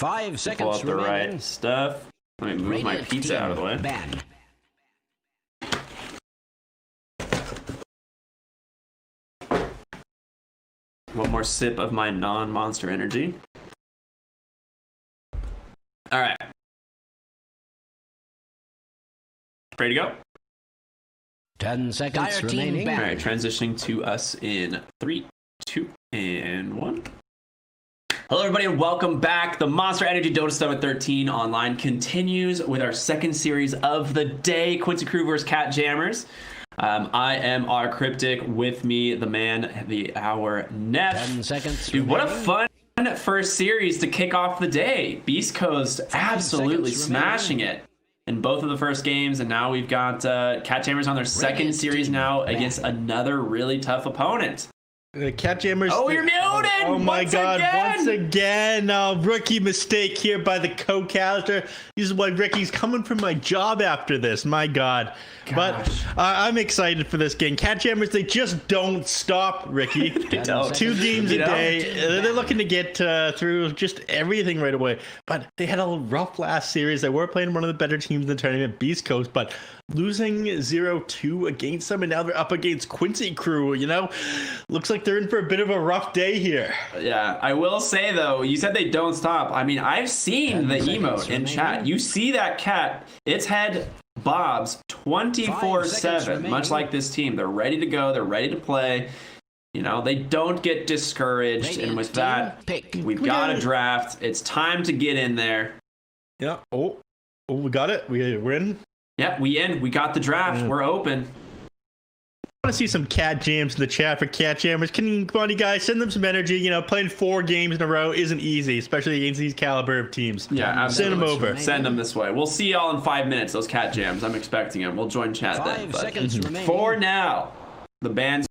5 Pull seconds out the remaining. right stuff. Let me move my Rated pizza team out of the way. Banned. One more sip of my non-Monster Energy. All right. Ready to go? 10 seconds Dire team remaining. banned. All right, transitioning to us in 3, 2, and 1. Hello, everybody, and welcome back. The Monster Energy Dota Summit 13 online continues with our second series of the day, Quincy Crew versus catJAMMERS. I am our Cryptic. With me, the man, the hour, Neff. 10 seconds Dude, what a remaining. fun first series to kick off the day. Beastcoast absolutely seconds smashing it in both of the first games, and now we've got catJAMMERS on their second Radiant series team now banned. against another really tough opponent. catJAMMERS. Oh, you're muted! Oh my Once god, again! once again. Rookie mistake here by the co-caster. This is why Ricky's coming for my job after this. My god. But I'm excited for this game. catJAMMERS, they just don't stop, Ricky. They don't. 2 games You a know? day. They're looking to get through just everything right away. But they had a rough last series. They were playing one of the better teams in the tournament, Beastcoast, but losing 0-2 against them, and now they're up against Quincy Crew, you know? Looks like they're in for a bit of a rough day here. Yeah, I will say, though, you said they don't stop. I mean, I've seen the 10 seconds emote in remaining. chat. You see that cat, its head bobs 5 seconds 24/7, remaining. much like this team. They're ready to go. They're ready to play. You know, they don't get discouraged. Radiant And with team that, pick. we've We got got a it. draft. It's time to get in there. Yeah. Oh, we got it. We're in. Yep, we in. We got the draft. Yeah. We're open. I want to see some cat jams in the chat for catJAMMERS. Come on, you guys, send them some energy. You know, playing 4 games in a row isn't easy, especially against these caliber of teams. Yeah, absolutely. Send them over. Send them this way. We'll see y'all in 5 minutes, those cat jams. I'm expecting them. We'll join chat 5 then. But seconds remaining. for now, the bands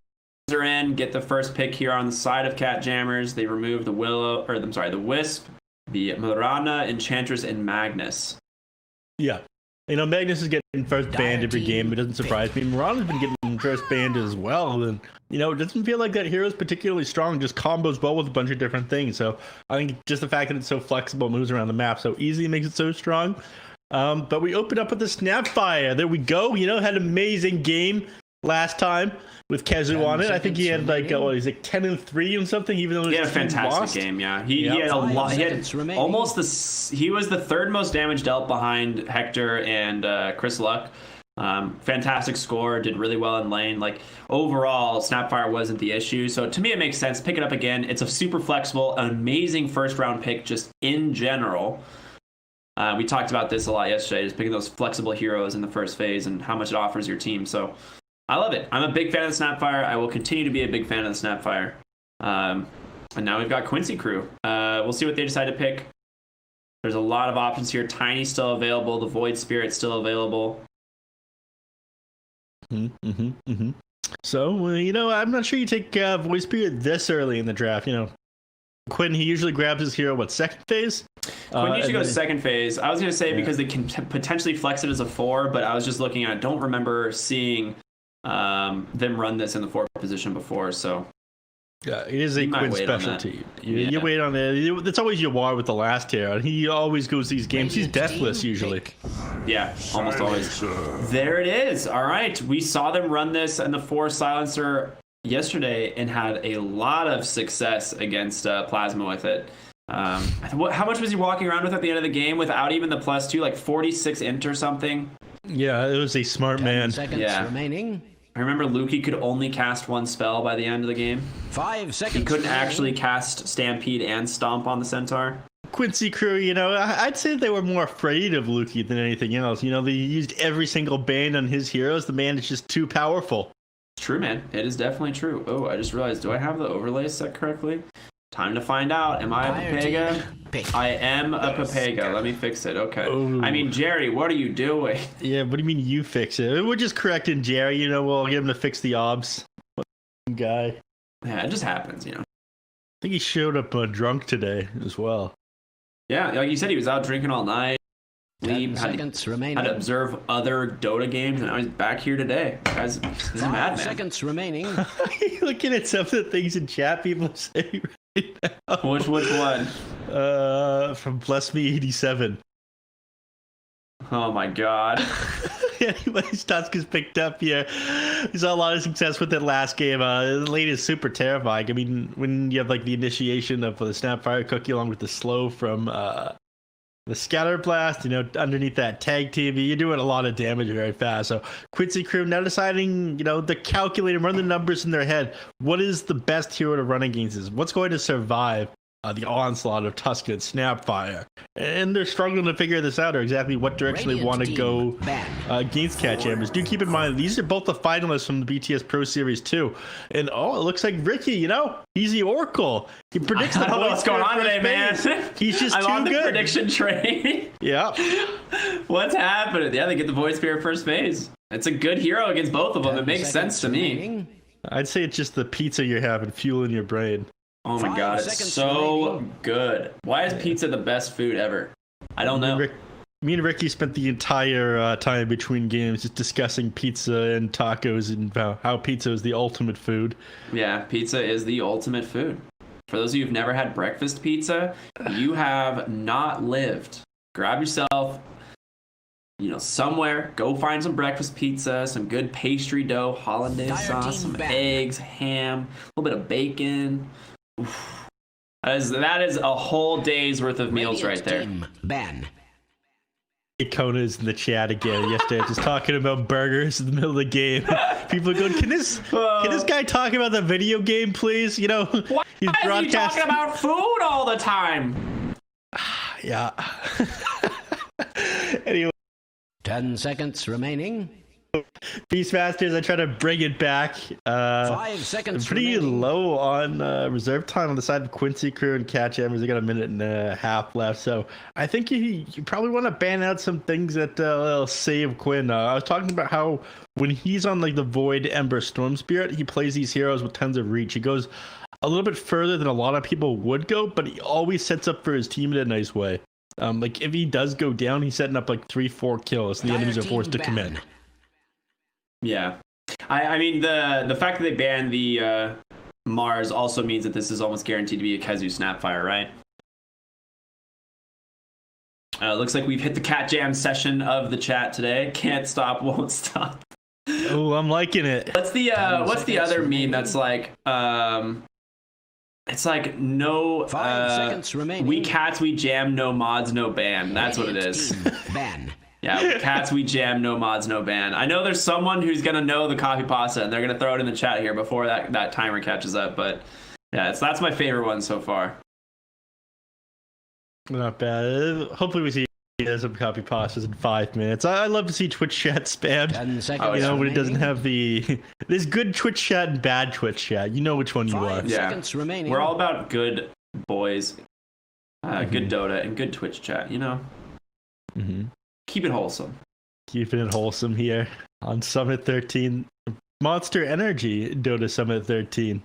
are in. Get the first pick here on the side of catJAMMERS. They remove the the Wisp, the Mirana, Enchantress, and Magnus. Yeah. You know, Magnus is getting first banned every team game. It doesn't surprise me. Mirana's been getting first banned as well. And, you know, it doesn't feel like that hero's particularly strong. Just combos well with a bunch of different things. So I think just the fact that it's so flexible, moves around the map so easily makes it so strong. But we open up with the Snapfire. There we go. You know, had an amazing game last time with Kazu 10 on it. I think he had like, remaining. he's like 10-3 and something, even though He had a his team fantastic lost. game, yeah. He Yep. had a 5 lot. He had seconds remaining. almost he was the 3rd most damage dealt behind Hector and Chris Luck. Fantastic score, did really well in lane. Like overall, Snapfire wasn't the issue. So to me, it makes sense. Pick it up again. It's a super flexible, amazing first round pick just in general. We talked about this a lot yesterday, just picking those flexible heroes in the first phase and how much it offers your team. So I love it. I'm a big fan of the Snapfire. I will continue to be a big fan of the Snapfire. And now we've got Quincy Crew. We'll see what they decide to pick. There's a lot of options here. Tiny's still available. The Void Spirit's still available. So, you know, I'm not sure you take Voice Spirit this early in the draft. You know, Quinn, he usually grabs his hero, second phase? Quinn usually and goes then- second phase. I was going to say because they can potentially flex it as a 4, but I was just looking at it. Don't remember seeing them run this in the 4th position before, so Yeah, it is a You might Quinn wait on that. specialty. You Yeah. wait on it. That's always your war with the last hero. He always goes these games. He's Radiant deathless team usually. pick. yeah, almost always. There it is. All right. We saw them run this in the 4 silencer yesterday and had a lot of success against Plasma with it. How much was he walking around with at the end of the game without even the +2, like 46 int or something? Yeah, it was a smart 10 man. seconds Yeah. remaining. I remember Lukey could only cast 1 spell by the end of the game. 5 seconds He couldn't remaining. actually cast Stampede and Stomp on the Centaur. Quincy Crew, you know, I'd say they were more afraid of Lukey than anything else. You know, they used every single band on his heroes. The man is just too powerful. True, man. It is definitely true. Oh, I just realized, do I have the overlay set correctly? Time to find out. Am I a Dire Papega? team pick. I am a Papega. Let me fix it. Okay. Oh. I mean, Jerry, what are you doing? Yeah, what do you mean you fix it? We're just correcting Jerry. You know, we'll get him to fix the obs. What a guy. I Yeah, it just happens, you know. think he showed up drunk today as well. Yeah, like you said, he was out drinking all night. 10 Had seconds remaining. to observe other Dota games, and now he's back here today. Guys, he's a 5 madman. seconds remaining. Looking at some of the things in chat people say right now. Which one? From Bless Me 87. Oh my god. Anyways, Tusk is picked up here. He saw a lot of success with it last game. The late is super terrifying. I mean, when you have like the initiation of the Snapfire Cookie along with the slow from the Scatter Blast, you know, underneath that tag team, you're doing a lot of damage very fast. So Quincy Crew now deciding, you know, the calculator, run the numbers in their head. What is the best hero to run against this? What's going to survive the onslaught of Tusk and Snapfire? And they're struggling to figure this out, or exactly what direction they want to go against catJAMMERS. Do keep in mind, these are both the finalists from the BTS Pro Series 2. And oh, it looks like Ricky, you know, he's the Oracle. He predicts I don't know what's going on today, man. He's just I'm too on the good. prediction train. Yeah. What's happening? Yeah, they get the voice spirit first phase. It's a good hero against both of them. It makes sense to me. I'd say it's just the pizza you're having fueling your brain. Oh my god, it's so good. Why is pizza the best food ever? I don't know. Me and Ricky spent the entire time between games just discussing pizza and tacos and how pizza is the ultimate food. Yeah, pizza is the ultimate food. For those of you who've never had breakfast pizza, you have not lived. Grab yourself, you know, somewhere, go find some breakfast pizza, some good pastry dough, hollandaise sauce, some eggs, ham, a little bit of bacon. Oof. That is a whole day's worth of meals right there. Kona's in the chat again yesterday, just talking about burgers in the middle of the game. People are going, can this guy talk about the video game, please? You know, why he's is he talking about food all the time? Yeah. Anyway. 10 seconds remaining. Beastmasters, I try to bring it back. 5 seconds pretty remaining. low on reserve time on the side of Quincy Crew and catJAMMERS. They got a minute and a half left, so I think you probably want to ban out some things that will save Quinn. I was talking about how when he's on like the Void Ember Storm Spirit, he plays these heroes with tons of reach. He goes a little bit further than a lot of people would go, but he always sets up for his team in a nice way. Like if he does go down, he's setting up like 3-4 kills, and the enemies are forced to commit. Yeah, I mean the fact that they banned the Mars also means that this is almost guaranteed to be a Kezu Snapfire, right? Looks like we've hit the catJAMMERS session of the chat today. Can't stop, won't stop. Oh, I'm liking it. What's the other meme that's like it's like no 5 seconds remaining. We cats we jam, no mods, no ban. That's what it is. Ban. Yeah, cats we jam, no mods, no ban. I know there's someone who's gonna know the copy pasta and they're gonna throw it in the chat here before that timer catches up. But yeah, that's my favorite one so far. Not bad. Hopefully we see some copy pastas in 5 minutes. I love to see Twitch chat spammed. 10 seconds you know, when it doesn't have there's good Twitch chat and bad Twitch chat. You know which one you are. 5 seconds remaining. We're all about good boys, good Dota, and good Twitch chat. You know. Mm-hmm. Keep it wholesome. Keeping it wholesome here on Summit 13. Monster Energy Dota Summit 13.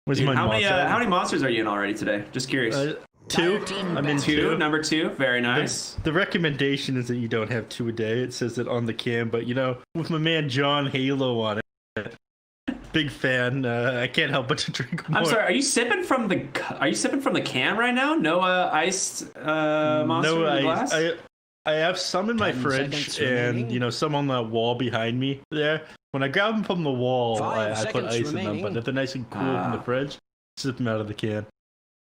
Where's my how many monsters are you in already today? Just curious. 2. I'm in 2. Number 2. Very nice. The recommendation is that you don't have 2 a day. It says it on the cam, but you know, with my man John Halo on it, big fan. I can't help but to drink more. I'm sorry. Are you sipping from the can right now? No iced monster in the glass? I have some in my fridge and, you know, some on the wall behind me there. When I grab them from the wall, I put ice in them, but if they're nice and cool from the fridge, sip them out of the can.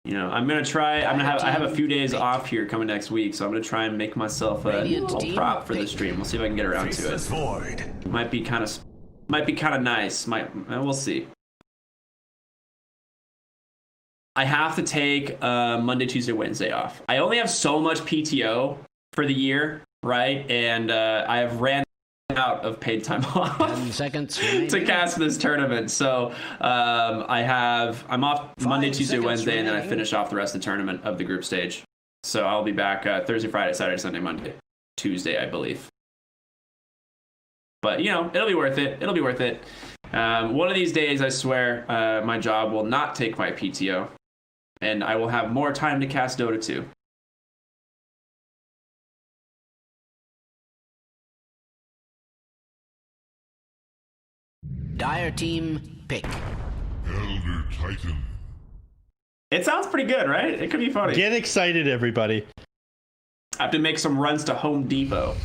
You know, I'm gonna try. I have a few days off here coming next week, so I'm gonna try and make myself a little prop for the stream. We'll see if I can get around to it. Might be kind of nice. We'll see. I have to take Monday, Tuesday, Wednesday off. I only have so much PTO for the year, right? And I have ran out of paid time off 10 seconds to cast this tournament. So I'm off Monday, Tuesday, Wednesday, and then I finish off the rest of the tournament of the group stage. So I'll be back Thursday, Friday, Saturday, Sunday, Monday, Tuesday, I believe. But, you know, it'll be worth it. It'll be worth it. One of these days, I swear, my job will not take my PTO, and I will have more time to cast Dota 2. Dire team pick. Elder Titan. It sounds pretty good, right? It could be funny. Get excited, everybody. I have to make some runs to Home Depot.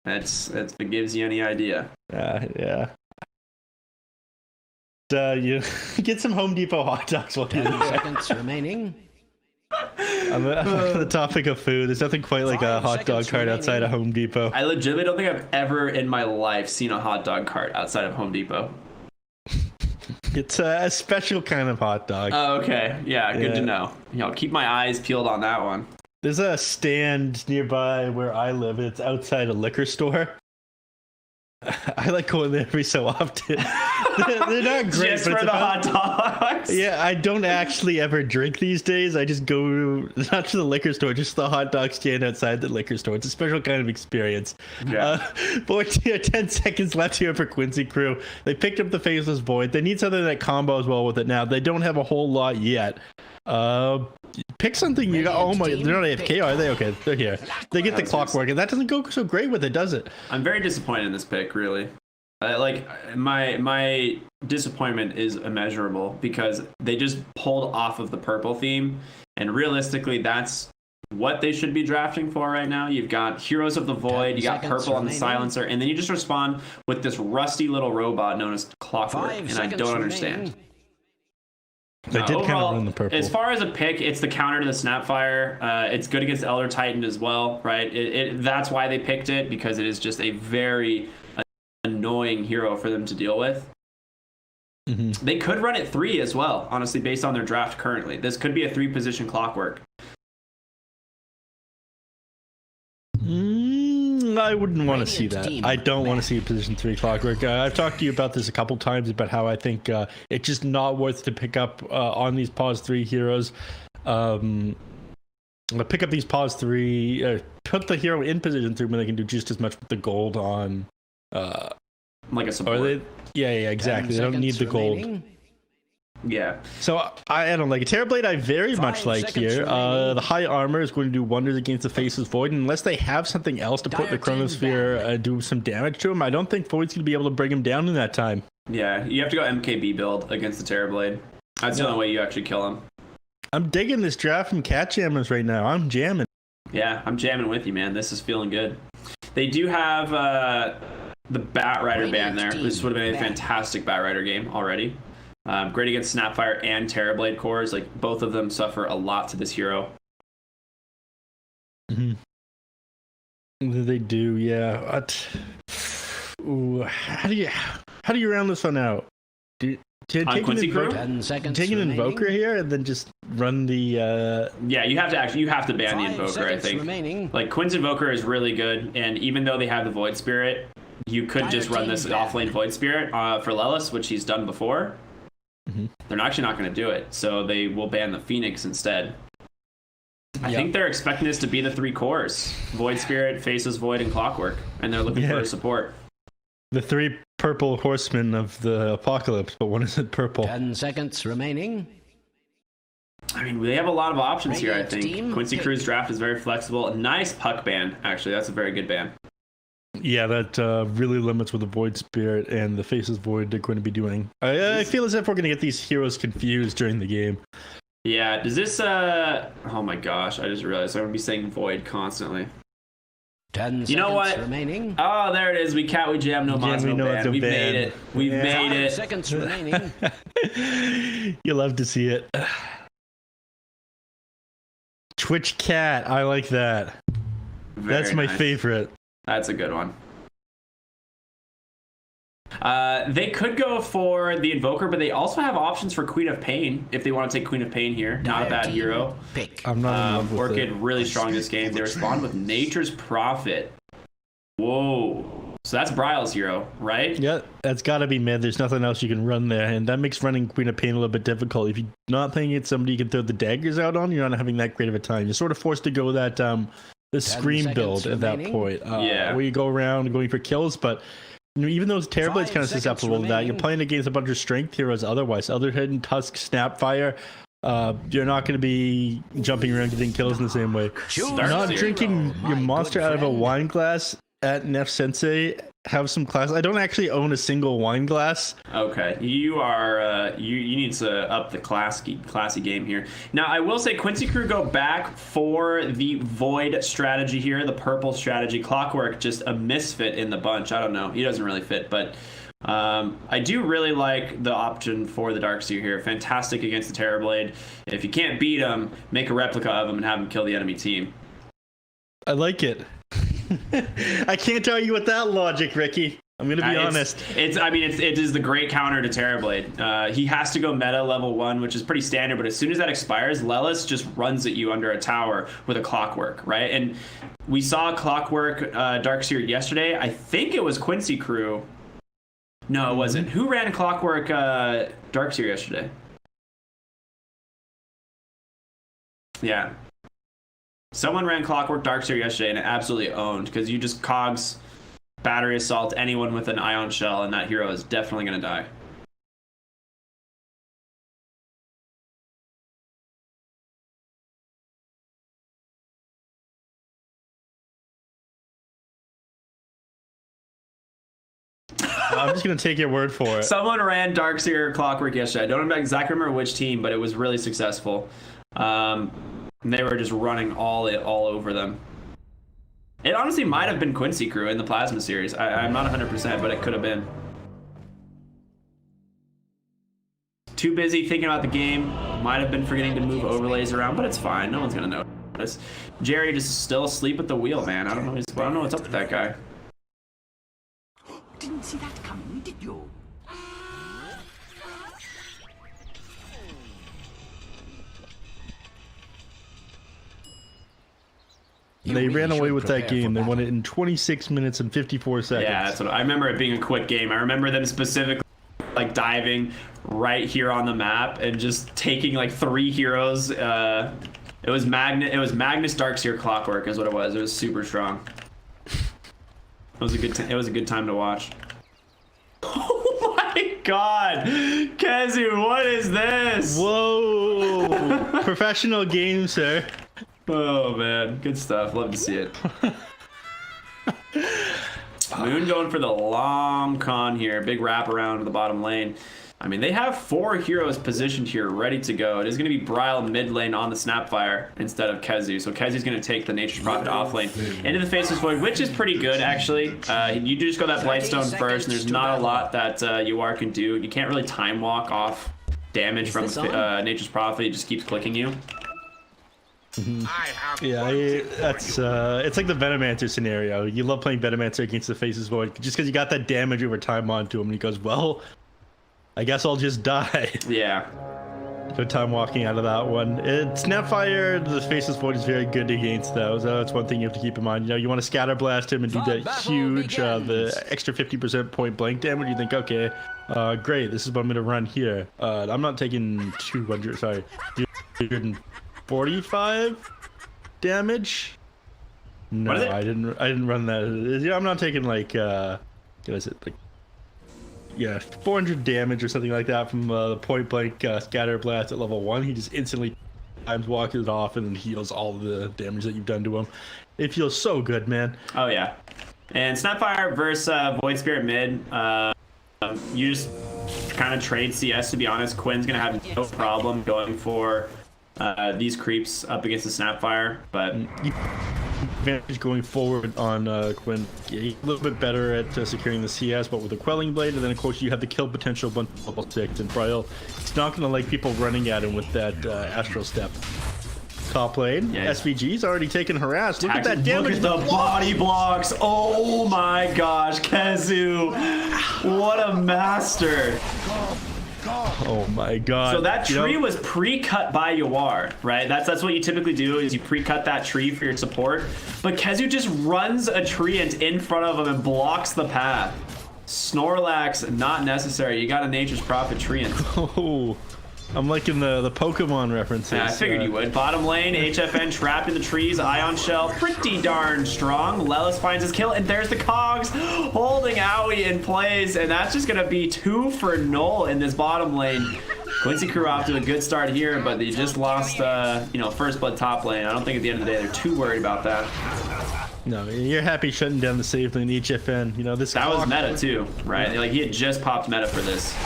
That's if it gives you any idea. Yeah. You get some Home Depot hot dogs while you're 10 there. seconds remaining. On the topic of food, there's nothing quite like a 5 hot dog seconds cart outside of Home Depot. I legitimately don't think I've ever in my life seen a hot dog cart outside of Home Depot. It's a special kind of hot dog. Oh, okay. Yeah, good to Yeah. know. I'll keep my eyes peeled on that one. There's a stand nearby where I live. It's outside a liquor store. I like going there every so often. They're not great, Just but for it's the about- hot dogs. Yeah, I don't actually ever drink these days. I just go not to the liquor store, just the hot dog stand outside the liquor store. It's a special kind of experience. Yeah. 10 seconds left here for Quincy Crew. They picked up the Faceless Void. They need something that combos well with it now. They don't have a whole lot yet. Pick something you got. Oh my, they're not AFK, are they? Okay, they're here. They get the clockwork, and that doesn't go so great with it, does it? I'm very disappointed in this pick, really. Like my disappointment is immeasurable because they just pulled off of the purple theme, and realistically, that's what they should be drafting for right now. You've got Heroes of the Void, you got purple on the silencer, and then you just respond with this rusty little robot known as Clockwork, 5 and I seconds don't remaining. understand. They did kind of Overall, ruin the purple. as far as a pick, it's the counter to the Snapfire. It's good against Elder Titan as well, right? That's why they picked it, because it is just a very annoying hero for them to deal with. Mm-hmm. They could run it 3 as well, honestly, based on their draft currently. This could be a 3-position Clockwork. I wouldn't want to see Radiant that. team I don't want to back. see a position 3 Clockwork. I've talked to you about this a couple times about how I think it's just not worth to pick up on these pause 3 heroes. Pick up these pause 3, put the hero in position 3 when they can do just as much with the gold on. Like a support. Are they? Yeah, exactly. They don't need the gold. Remaining. Yeah. So I don't like it. Terrorblade I very 5 much like seconds here. remaining. The high armor is going to do wonders against the Faceless Void. Unless they have something else to put the Dire team Chronosphere do some damage to him, I don't think Void's going to be able to bring him down in that time. Yeah, you have to go MKB build against the Terrorblade. That's the only way you actually kill him. I'm digging this draft from catJAMMERS right now. I'm jamming. Yeah, I'm jamming with you, man. This is feeling good. They do have the Bat Rider ban there. This would have been a fantastic Bat Rider game already. Great against Snapfire and Terrorblade cores. Like, both of them suffer a lot to this hero. Mm-hmm. They do, yeah. Ooh, how do you round this one out? Take Quincy Crew? 10 seconds Take an remaining. Invoker here and then just run the. Yeah, you have to ban the 5 Invoker, I seconds think. remaining. Like, Quinn's Invoker is really good, and even though they have the Void Spirit, you could just run this offlane Void Spirit for Lelis, which he's done before. Mm-hmm. They're actually not going to do it, so they will ban the Phoenix instead. I think they're expecting this to be the 3 cores: Void Spirit, Faceless Void, and Clockwork, and they're looking for a support. The 3 purple horsemen of the apocalypse, but one isn't purple. 10 seconds remaining. I mean, they have a lot of options here, I Radiant think. team Quincy pick. Crew's draft is very flexible. A nice puck ban, actually. That's a very good ban. Yeah, that really limits what the Void Spirit and the Faceless Void are going to be doing. I feel as if we're going to get these heroes confused during the game. Yeah, does this, oh my gosh, I just realized I'm going to be saying Void constantly. 10 You know seconds what? remaining. Oh, there it is. We jam, no mods, no ban. We've made it. We've made 5 it. seconds remaining. You love to see it. Twitch Cat, I like that. That's Very my nice. favorite. That's a good one. They could go for the Invoker, but they also have options for Queen of Pain if they want to take Queen of Pain here. Not a bad hero. Pick. I'm not in love with Orchid it. really strong this game. They respond with Nature's Prophet. Whoa. So that's Bryle's hero, right? Yeah, that's got to be mid. There's nothing else you can run there, and that makes running Queen of Pain a little bit difficult. If you're not thinking it's somebody you can throw the daggers out on, you're not having that great of a time. You're sort of forced to go that the Scream build seconds at that remaining. point, Yeah. where you go around going for kills, but even though Terrorblade's 5 kind of seconds susceptible to that, you're remaining. playing against a bunch of strength heroes otherwise. Other Hidden Tusk, Snapfire, you're not going to be jumping around getting kills in the same way. Choose Not Darkseer. drinking hero, your my monster good out of a friend. wine glass at Nef Sensei have some class. I don't actually own a single wine glass. Okay, you are you need to up the classy game here. Now I will say Quincy Crew go back for the void strategy here, the purple strategy. Clockwork just a misfit in the bunch. I don't know, he doesn't really fit, but I do really like the option for the Darkseer here. Fantastic against the Terrorblade. If you can't beat him, make a replica of him and have him kill the enemy team. I like it. I can't argue with that logic, Ricky. I'm gonna be honest. It is the great counter to Terrorblade. He has to go meta level 1, which is pretty standard, but as soon as that expires, Lelis just runs at you under a tower with a Clockwork, right? And we saw Clockwork Darkseer yesterday. I think it was Quincy Crew. No, it wasn't. Who ran Clockwork Darkseer yesterday? Yeah. Someone ran Clockwork Darkseer yesterday and it absolutely owned, because you just cogs battery assault anyone with an ion shell and that hero is definitely going to die. I'm just going to take your word for it. Someone ran Darkseer Clockwork yesterday. I don't exactly remember which team, but it was really successful. And they were just running all over them. It honestly might have been Quincy Crew in the Plasma series. I'm not 100%, but it could have been. Too busy thinking about the game. Might have been forgetting to move overlays around, but it's fine. No one's going to notice. Jerry just still asleep at the wheel, man. I don't know what's up with that guy. Didn't see that coming, did you? They ran away with that game. They won it it in 26 minutes and 54 seconds. Yeah, that's what I remember. It being a quick game. I remember them specifically like diving right here on the map and just taking like 3 heroes. It was Magnus Darkseer Clockwork is what it was. It was super strong. It was a good time to watch. Oh my god, Kezu, what is this? Whoa! Professional game, sir. Oh man, good stuff. Love to see it. Moon going for the long con here. Big wrap around to the bottom lane. I mean, they have 4 heroes positioned here ready to go. It is going to be Bryle mid lane on the Snapfire instead of Kezu. So Kezu's going to take the Nature's Prophet off lane into the Faceless Void, which is pretty good, actually. You do just go that Blightstone first, and there's not a lot that UR can do. You can't really time walk off damage from Nature's Prophet. It just keeps clicking you. Yeah, that's it's like the Venomancer scenario. You love playing Venomancer against the Faceless Void just because you got that damage over time onto him, and he goes, well, I guess I'll just die. Yeah. Good time walking out of that one. Snapfire, the Faceless Void is very good against those. That's one thing you have to keep in mind. You know, you want to scatter blast him and do that huge, the extra 50% point blank damage. You think, okay, great, this is what I'm going to run here. I'm not taking 245 damage. No, I didn't run that. Yeah, I'm not taking like, what is it, like, yeah, 400 damage or something like that from the point blank scatter blast at level 1. He just instantly times walks it off and heals all the damage that you've done to him. It feels so good, man. Oh yeah. And Snapfire versus Void Spirit mid. You just kind of trade CS, to be honest. Quinn's gonna have no problem going for these creeps up against the Snapfire, but advantage going forward on Quinn. Yeah, he's a little bit better at securing the CS, but with a Quelling Blade, and then of course you have the kill potential bunch of level 6, and Bryle, it's not going to like people running at him with that Astral Step. Top lane, yeah. SVG's already taken harass. Look at that damage. Look at the body blocks. Oh my gosh, Kezu. What a master. Oh my god. So that tree was pre-cut by Yawar, right? That's what you typically do, is you pre-cut that tree for your support. But Kezu just runs a treant in front of him and blocks the path. Snorlax, not necessary. You got a Nature's Prophet treant. Oh, I'm liking the Pokemon references. Yeah, I figured you would. Bottom lane, HFN trapped in the trees. Ion Shell, pretty darn strong. Lelis finds his kill, and there's the Cogs holding Owie in place, and that's just gonna be 2 for Null in this bottom lane. Quincy Crew off to a good start here, but they just lost, first blood top lane. I don't think at the end of the day they're too worried about that. No, you're happy shutting down the save lane HFN. You know, this That was clock- meta too, right? Like he had just popped meta for this.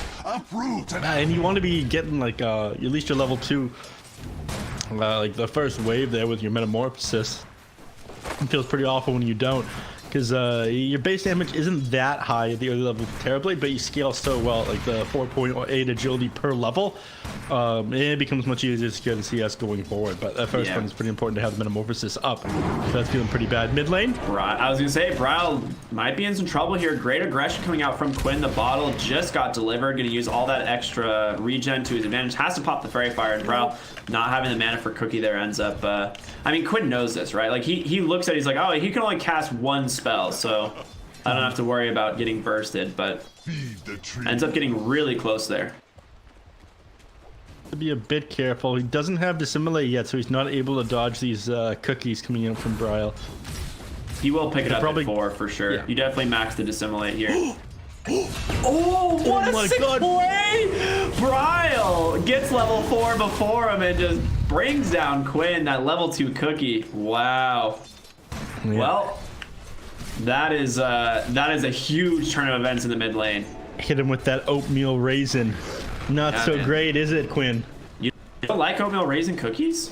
and you want to be getting like at least your level 2, like the first wave there with your metamorphosis. It feels pretty awful when you don't, because your base damage isn't that high at the early level of Terrorblade, but you scale so well, like the 4.8 agility per level. It becomes much easier to scale in CS going forward, but that first one is pretty important to have the metamorphosis up. So that's feeling pretty bad. Mid lane? I was gonna say, Brile might be in some trouble here. Great aggression coming out from Quinn. The bottle just got delivered. Gonna use all that extra regen to his advantage. Has to pop the Fairy Fire, and Brile not having the mana for Cookie there ends up. I mean, Quinn knows this, right? Like he looks at it, he's like, oh, he can only cast one spell, so I don't have to worry about getting bursted, but ends up getting really close there. To be a bit careful. He doesn't have Dissimulate yet, so he's not able to dodge these cookies coming out from Brile. He will pick it up probably, at 4 for sure. Yeah. You definitely max the Dissimulate here. Oh, what a sick play! Brile gets level 4 before him and just brings down Quinn, that level 2 cookie. Wow. Yeah. Well, that is a huge turn of events in the mid lane. Hit him with that oatmeal raisin. Not so man. great, is it, Quinn? You don't like oatmeal raisin cookies?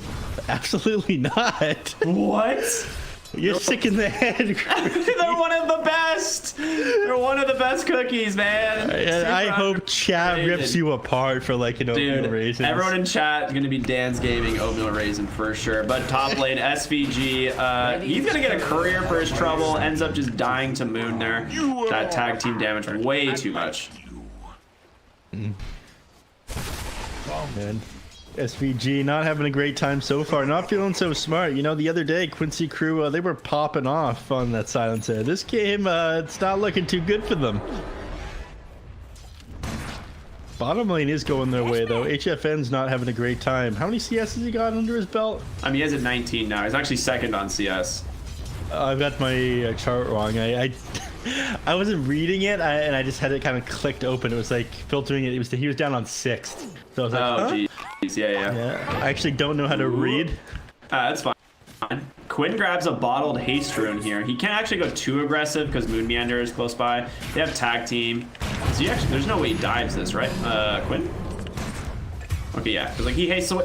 Absolutely not. What? You're sick in the head. They're one of the best. They're one of the best cookies, man. And I hope chat rips you apart for like an oatmeal raisin. Everyone in chat is gonna be Dan's gaming oatmeal raisin for sure. But top lane SVG, he's gonna get a courier for his trouble. Ends up just dying to Moon there. That tag team damage way too much. Man. SVG not having a great time so far, not feeling so smart. You know, the other day Quincy Crew, they were popping off on that silencer. This game, it's not looking too good for them. Bottom lane is going their way though. HFN's not having a great time. How many CS has he got under his belt? I mean, he has at 19 now. He's actually second on CS. I've got my chart wrong. I wasn't reading it, and I just had it kind of clicked open. It was like filtering it. He was down on 6th. So I was like, Oh, huh? geez. Yeah. I actually don't know how to read. That's fine. Quinn grabs a bottled haste rune here. He can't actually go too aggressive because Moon Meander is close by. They have tag team. So he actually, there's no way he dives this, right? Quinn? Okay, yeah. Because like he hastes away.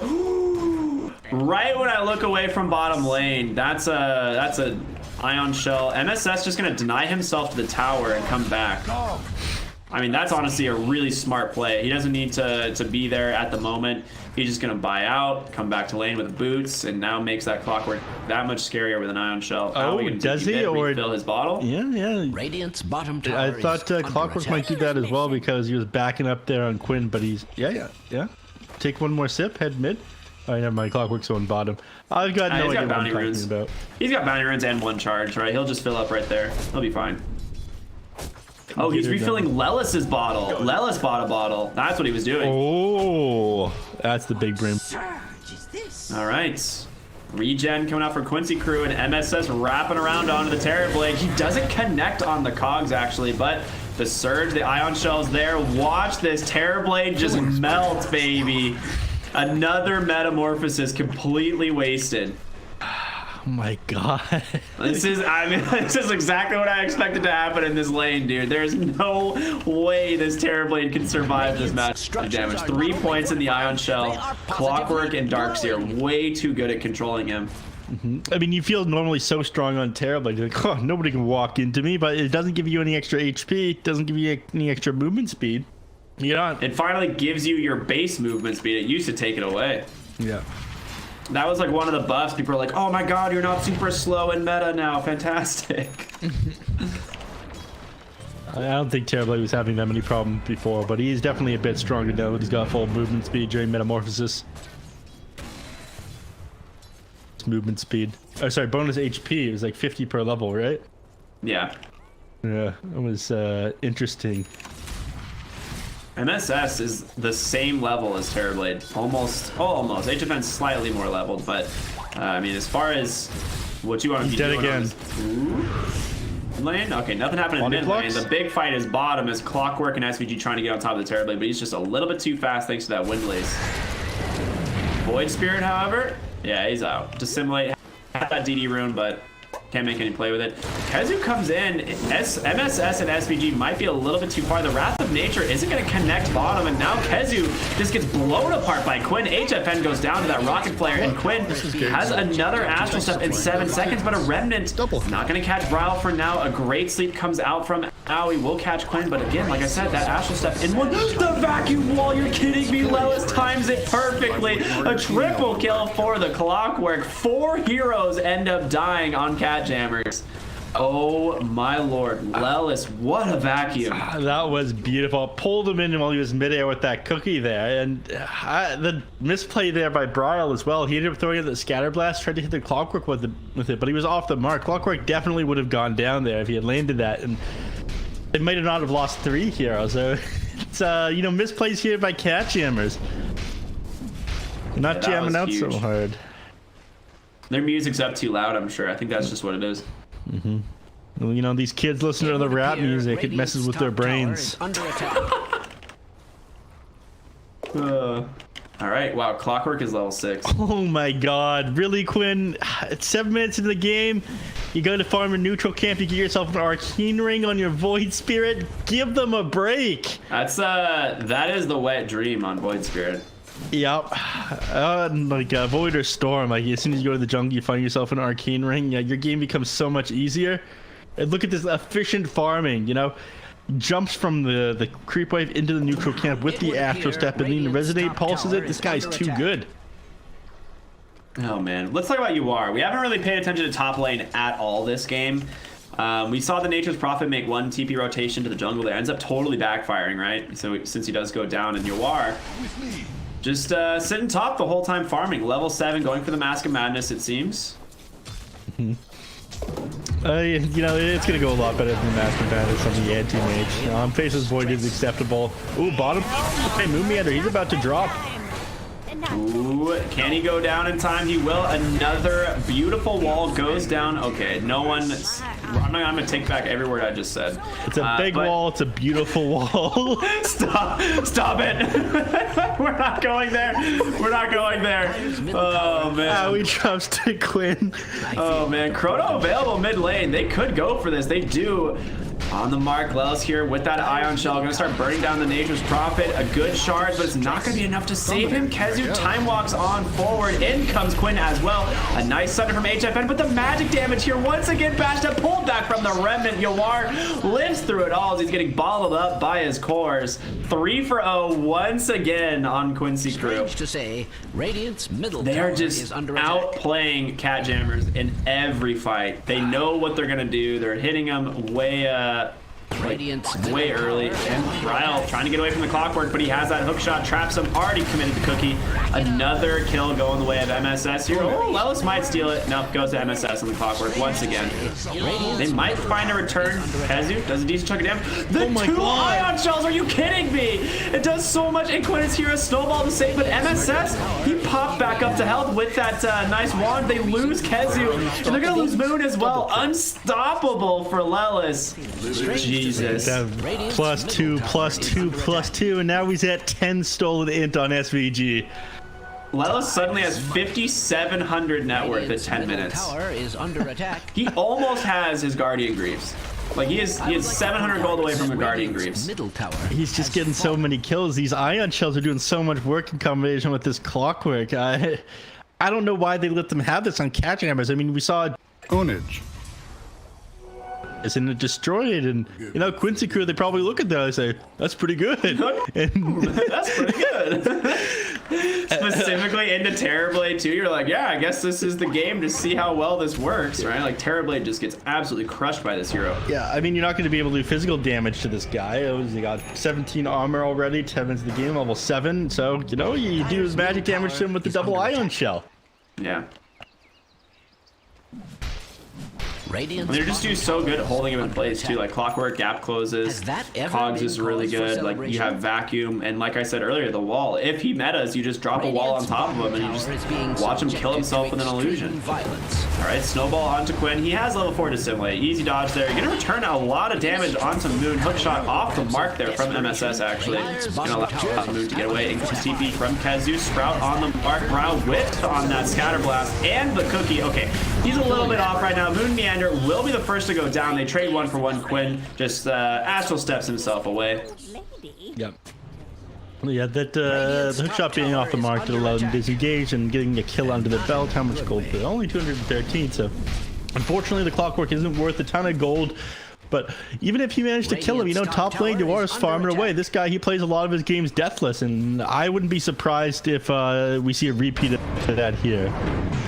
Right when I look away from bottom lane, that's a Ion Shell. MSS just gonna deny himself to the tower and come back. I mean, that's honestly a really smart play. He doesn't need to be there at the moment. He's just gonna buy out, come back to lane with boots, and now makes that Clockwork that much scarier with an Ion Shell. Oh, does he? Or refill his bottle? Yeah. Radiant's bottom tower I thought is under Clockwork attack. might do that as well because he was backing up there on Quinn, but he's yeah. Take one more sip, head mid. Oh, never mind. Clockwork's on bottom. I've got no He's idea got what I'm bounty runes. talking about. He's got bounty runes and 1 charge, right? He'll just fill up right there. He'll be fine. Oh, he's refilling Lelis's bottle. Lelis bought a bottle. That's what he was doing. Oh, that's the big brim. All right. Regen coming out for Quincy Crew and MSS wrapping around onto the Terrorblade. He doesn't connect on the cogs actually, but the Surge, the Ion Shell's there. Watch this Terrorblade just melt, baby. Another metamorphosis completely wasted. Oh my god. This is exactly what I expected to happen in this lane, dude. There's no way this Terrorblade can survive this match damage. 3 points in the Ion Shell. Clockwork and Darkseer way too good at controlling him. I mean, you feel normally so strong on Terrorblade. You're like, oh, nobody can walk into me, but it doesn't give you any extra HP. It doesn't give you any extra movement speed. You're not. It finally gives you your base movement speed. It used to take it away. Yeah. That was like one of the buffs. People are like, oh my god, you're not super slow in meta now. Fantastic. I don't think Terrorblade was having that many problems before, but he's definitely a bit stronger now. He's got full movement speed during Metamorphosis. Movement speed. Oh, sorry, bonus HP. It was like 50 per level, right? Yeah. Yeah, it was interesting. MSS is the same level as Terrorblade. Almost. HFN's slightly more leveled, but I mean, as far as what you want to be dead doing again. on this lane? Okay, nothing happened in Body mid blocks? lane. The big fight is bottom as Clockwork and SVG trying to get on top of the Terrorblade, but he's just a little bit too fast thanks to that Wind Lace. Void Spirit, however, yeah, he's out. Dissimulate, had that DD rune, but can't make any play with it. KheZu comes in. MSS and SVG might be a little bit too far. The Wrath of Nature isn't going to connect bottom, and now KheZu just gets blown apart by Quinn. HFN goes down to that Rocket Flare, and Quinn has another Astral Step in 7 seconds, but a Remnant not going to catch Brile for now. A Great Sleep comes out from Owie, will catch Quinn, but again, like I said, that Astral Step in one. The vacuum wall, you're kidding me. Lelis times it perfectly. A triple kill for the Clockwork. 4 heroes end up dying on catJAMMERS. Oh my lord, Lelis, what a vacuum. That was beautiful. Pulled him in while he was midair with that cookie there, and the misplay there by Brile as well. He ended up throwing it the Scatter Blast, tried to hit the Clockwork with it, but he was off the mark. Clockwork definitely would have gone down there if he had landed that, and it might have not have lost 3 heroes. So it's you know, misplays here by catJAMMERS. Not jamming out so hard. Their music's up too loud, I'm sure. I think that's just what it is. Well, you know, these kids listen to the rap music. It messes with their brains. All right, wow, Clockwork is level 6. Oh my god, really, Quinn? It's 7 minutes into the game. You go to farm a neutral camp, you get yourself an Arcane Ring on your Void Spirit. Give them a break. That is the wet dream on Void Spirit. Yep. Like Void or Storm, like as soon as you go to the jungle, you find yourself an Arcane Ring. Yeah, your game becomes so much easier. And look at this efficient farming, you know. Jumps from the creep wave into the neutral camp with the Astro Step, and then Resonate pulses it. This guy's too good. Oh man, let's talk about UR. We haven't really paid attention to top lane at all this game. We saw the Nature's Prophet make 1 TP rotation to the jungle there. Ends up totally backfiring, right? So since he does go down, and UR just sitting top the whole time farming. Level 7, going for the Mask of Madness, it seems. You know, it's gonna go a lot better than the Master Madness on the anti-mage. Faceless Void is acceptable. Ooh, bottom. Okay, Moon Meander, he's about to drop. Ooh, can he go down in time? He will. Another beautiful wall goes down. Okay, no one. I'm gonna take back every word I just said. It's a big wall. It's a beautiful wall. Stop it. We're not going there. We're not going there. Oh man. We drops to Quinn. Oh man, Chrono available mid lane. They could go for this. They do. On the mark, Lelis here with that Ion Shell. Gonna start burning down the Nature's Prophet. A good shard, but it's not gonna be enough to save him. KheZu time walks on forward. In comes Quinn as well. A nice Sunder from HFN, but the magic damage here once again bashed up, pulled back from the Remnant. Yawar lives through it all as he's getting bottled up by his cores. 3 for 0 once again on Quincy Crew. To say, Radiant's middle they are tower just is under attack. outplaying catJAMMERS in every fight. They know what they're gonna do. They're hitting them way early, and Brile trying to get away from the Clockwork, but he has that hook shot, traps him, already committed the cookie. Another kill going the way of MSS here. Oh, Lelis might steal it. No, goes to MSS on the Clockwork once again. They might find a return. KheZu does a decent chunk of damage. The 2 Ion Shells, are you kidding me? It does so much. And Quinn is here, a snowball to save, but MSS, he popped back up to health with that nice wand. They lose KheZu, and they're gonna lose Moon as well. Unstoppable for Lelis. Jesus. +2, +2, +2, and now he's at 10 stolen int on SVG. Lelis suddenly has 5,700 net worth at 10 minutes. Tower is under attack. He almost has his Guardian Greaves. Like he is 700 gold away from a Guardian Greaves. Middle tower. He's just getting so many kills. These Ion Shells are doing so much work in combination with this Clockwork. I don't know why they let them have this on catJAMMERS. I mean, we saw Ownage. And it destroyed, and you know, Quincy Crew, they probably look at that and say, that's pretty good. And that's pretty good. Specifically into Terrorblade too, you're like, yeah, I guess this is the game to see how well this works, right? Like Terrorblade just gets absolutely crushed by this hero. Yeah, I mean, you're not going to be able to do physical damage to this guy. He got 17 armor already, 10 minutes of the game, level 7. So, you know, you do his magic damage to him with the double Ion Shell. Yeah. Radiant. And they just do so good at holding him in place too. Like Clockwork, gap closes, Cogs is really good. Like you have Vacuum, and like I said earlier, the wall. If he metas, you just drop a wall on top of him and you just watch him kill himself with an illusion. All right, Snowball onto Quinn. He has level 4 Dissimulate. Easy dodge there. You're gonna return a lot of damage onto Moon. Hookshot off the mark there from MSS actually. Gonna allow Moon to get away. And TP from KheZu. Sprout on the mark. Brow whipped on that Scatter Blast and the cookie. Okay, He's a little bit off right now. Moon Meander will be the first to go down. They trade 1-for-1. Quinn just astral steps himself away. Yep. Yeah, that the hook shot being off the mark did allow them to disengage and getting a kill under the belt. How much gold? Only 213. So, unfortunately, the Clockwork isn't worth a ton of gold. But even if you manage to kill him, you know, top lane, you are farming away. This guy, he plays a lot of his games deathless, and I wouldn't be surprised if we see a repeat of that here.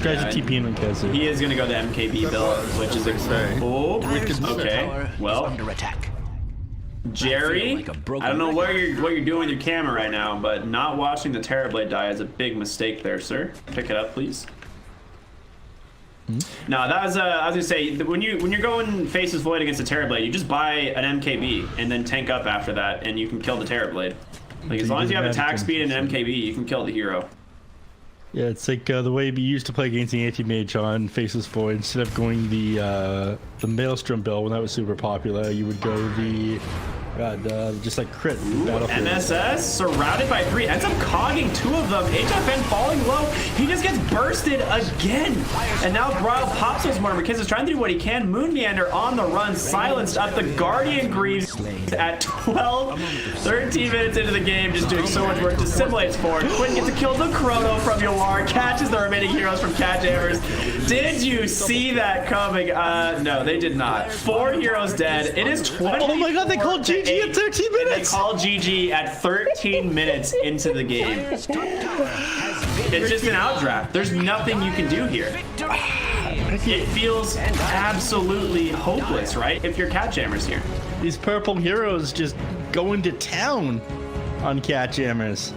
Tries to TP in on Kazu. He is going to go the MKB build, which is oh, okay. Well, under attack. Jerry, I don't know what you're doing with your camera right now, but not watching the Terrorblade die is a big mistake there, sir. Pick it up, please. No, that was I was gonna say when you're going Faceless Void against a Terrorblade, you just buy an MKB and then tank up after that, and you can kill the Terrorblade. Like as long as you have attack speed and an MKB, you can kill the hero. Yeah, it's like the way we used to play against the anti-mage on Faceless Void. Instead of going the Maelstrom build when that was super popular, you would go the just like crit. MSS surrounded by 3, ends up cogging 2 of them. HFN falling low. He just gets bursted again. And now Braille pops those more. McKiss is trying to do what he can. Moon Meander on the run, silenced up. The Guardian Greaves at 12, 13 minutes into the game, just doing so much work. Just simulates forward. Quinn gets a kill to Chrono from Yawar, catches the remaining heroes from catJAMMERS. Did you see that coming? No, they did not. 4 heroes dead. It is 20. Oh my god, they called GG at 13 minutes! They call GG at 13 minutes into the game. It's just an outdraft. There's nothing you can do here. It feels absolutely hopeless, right? If you're catJAMMERS here. These purple heroes just going to town on catJAMMERS.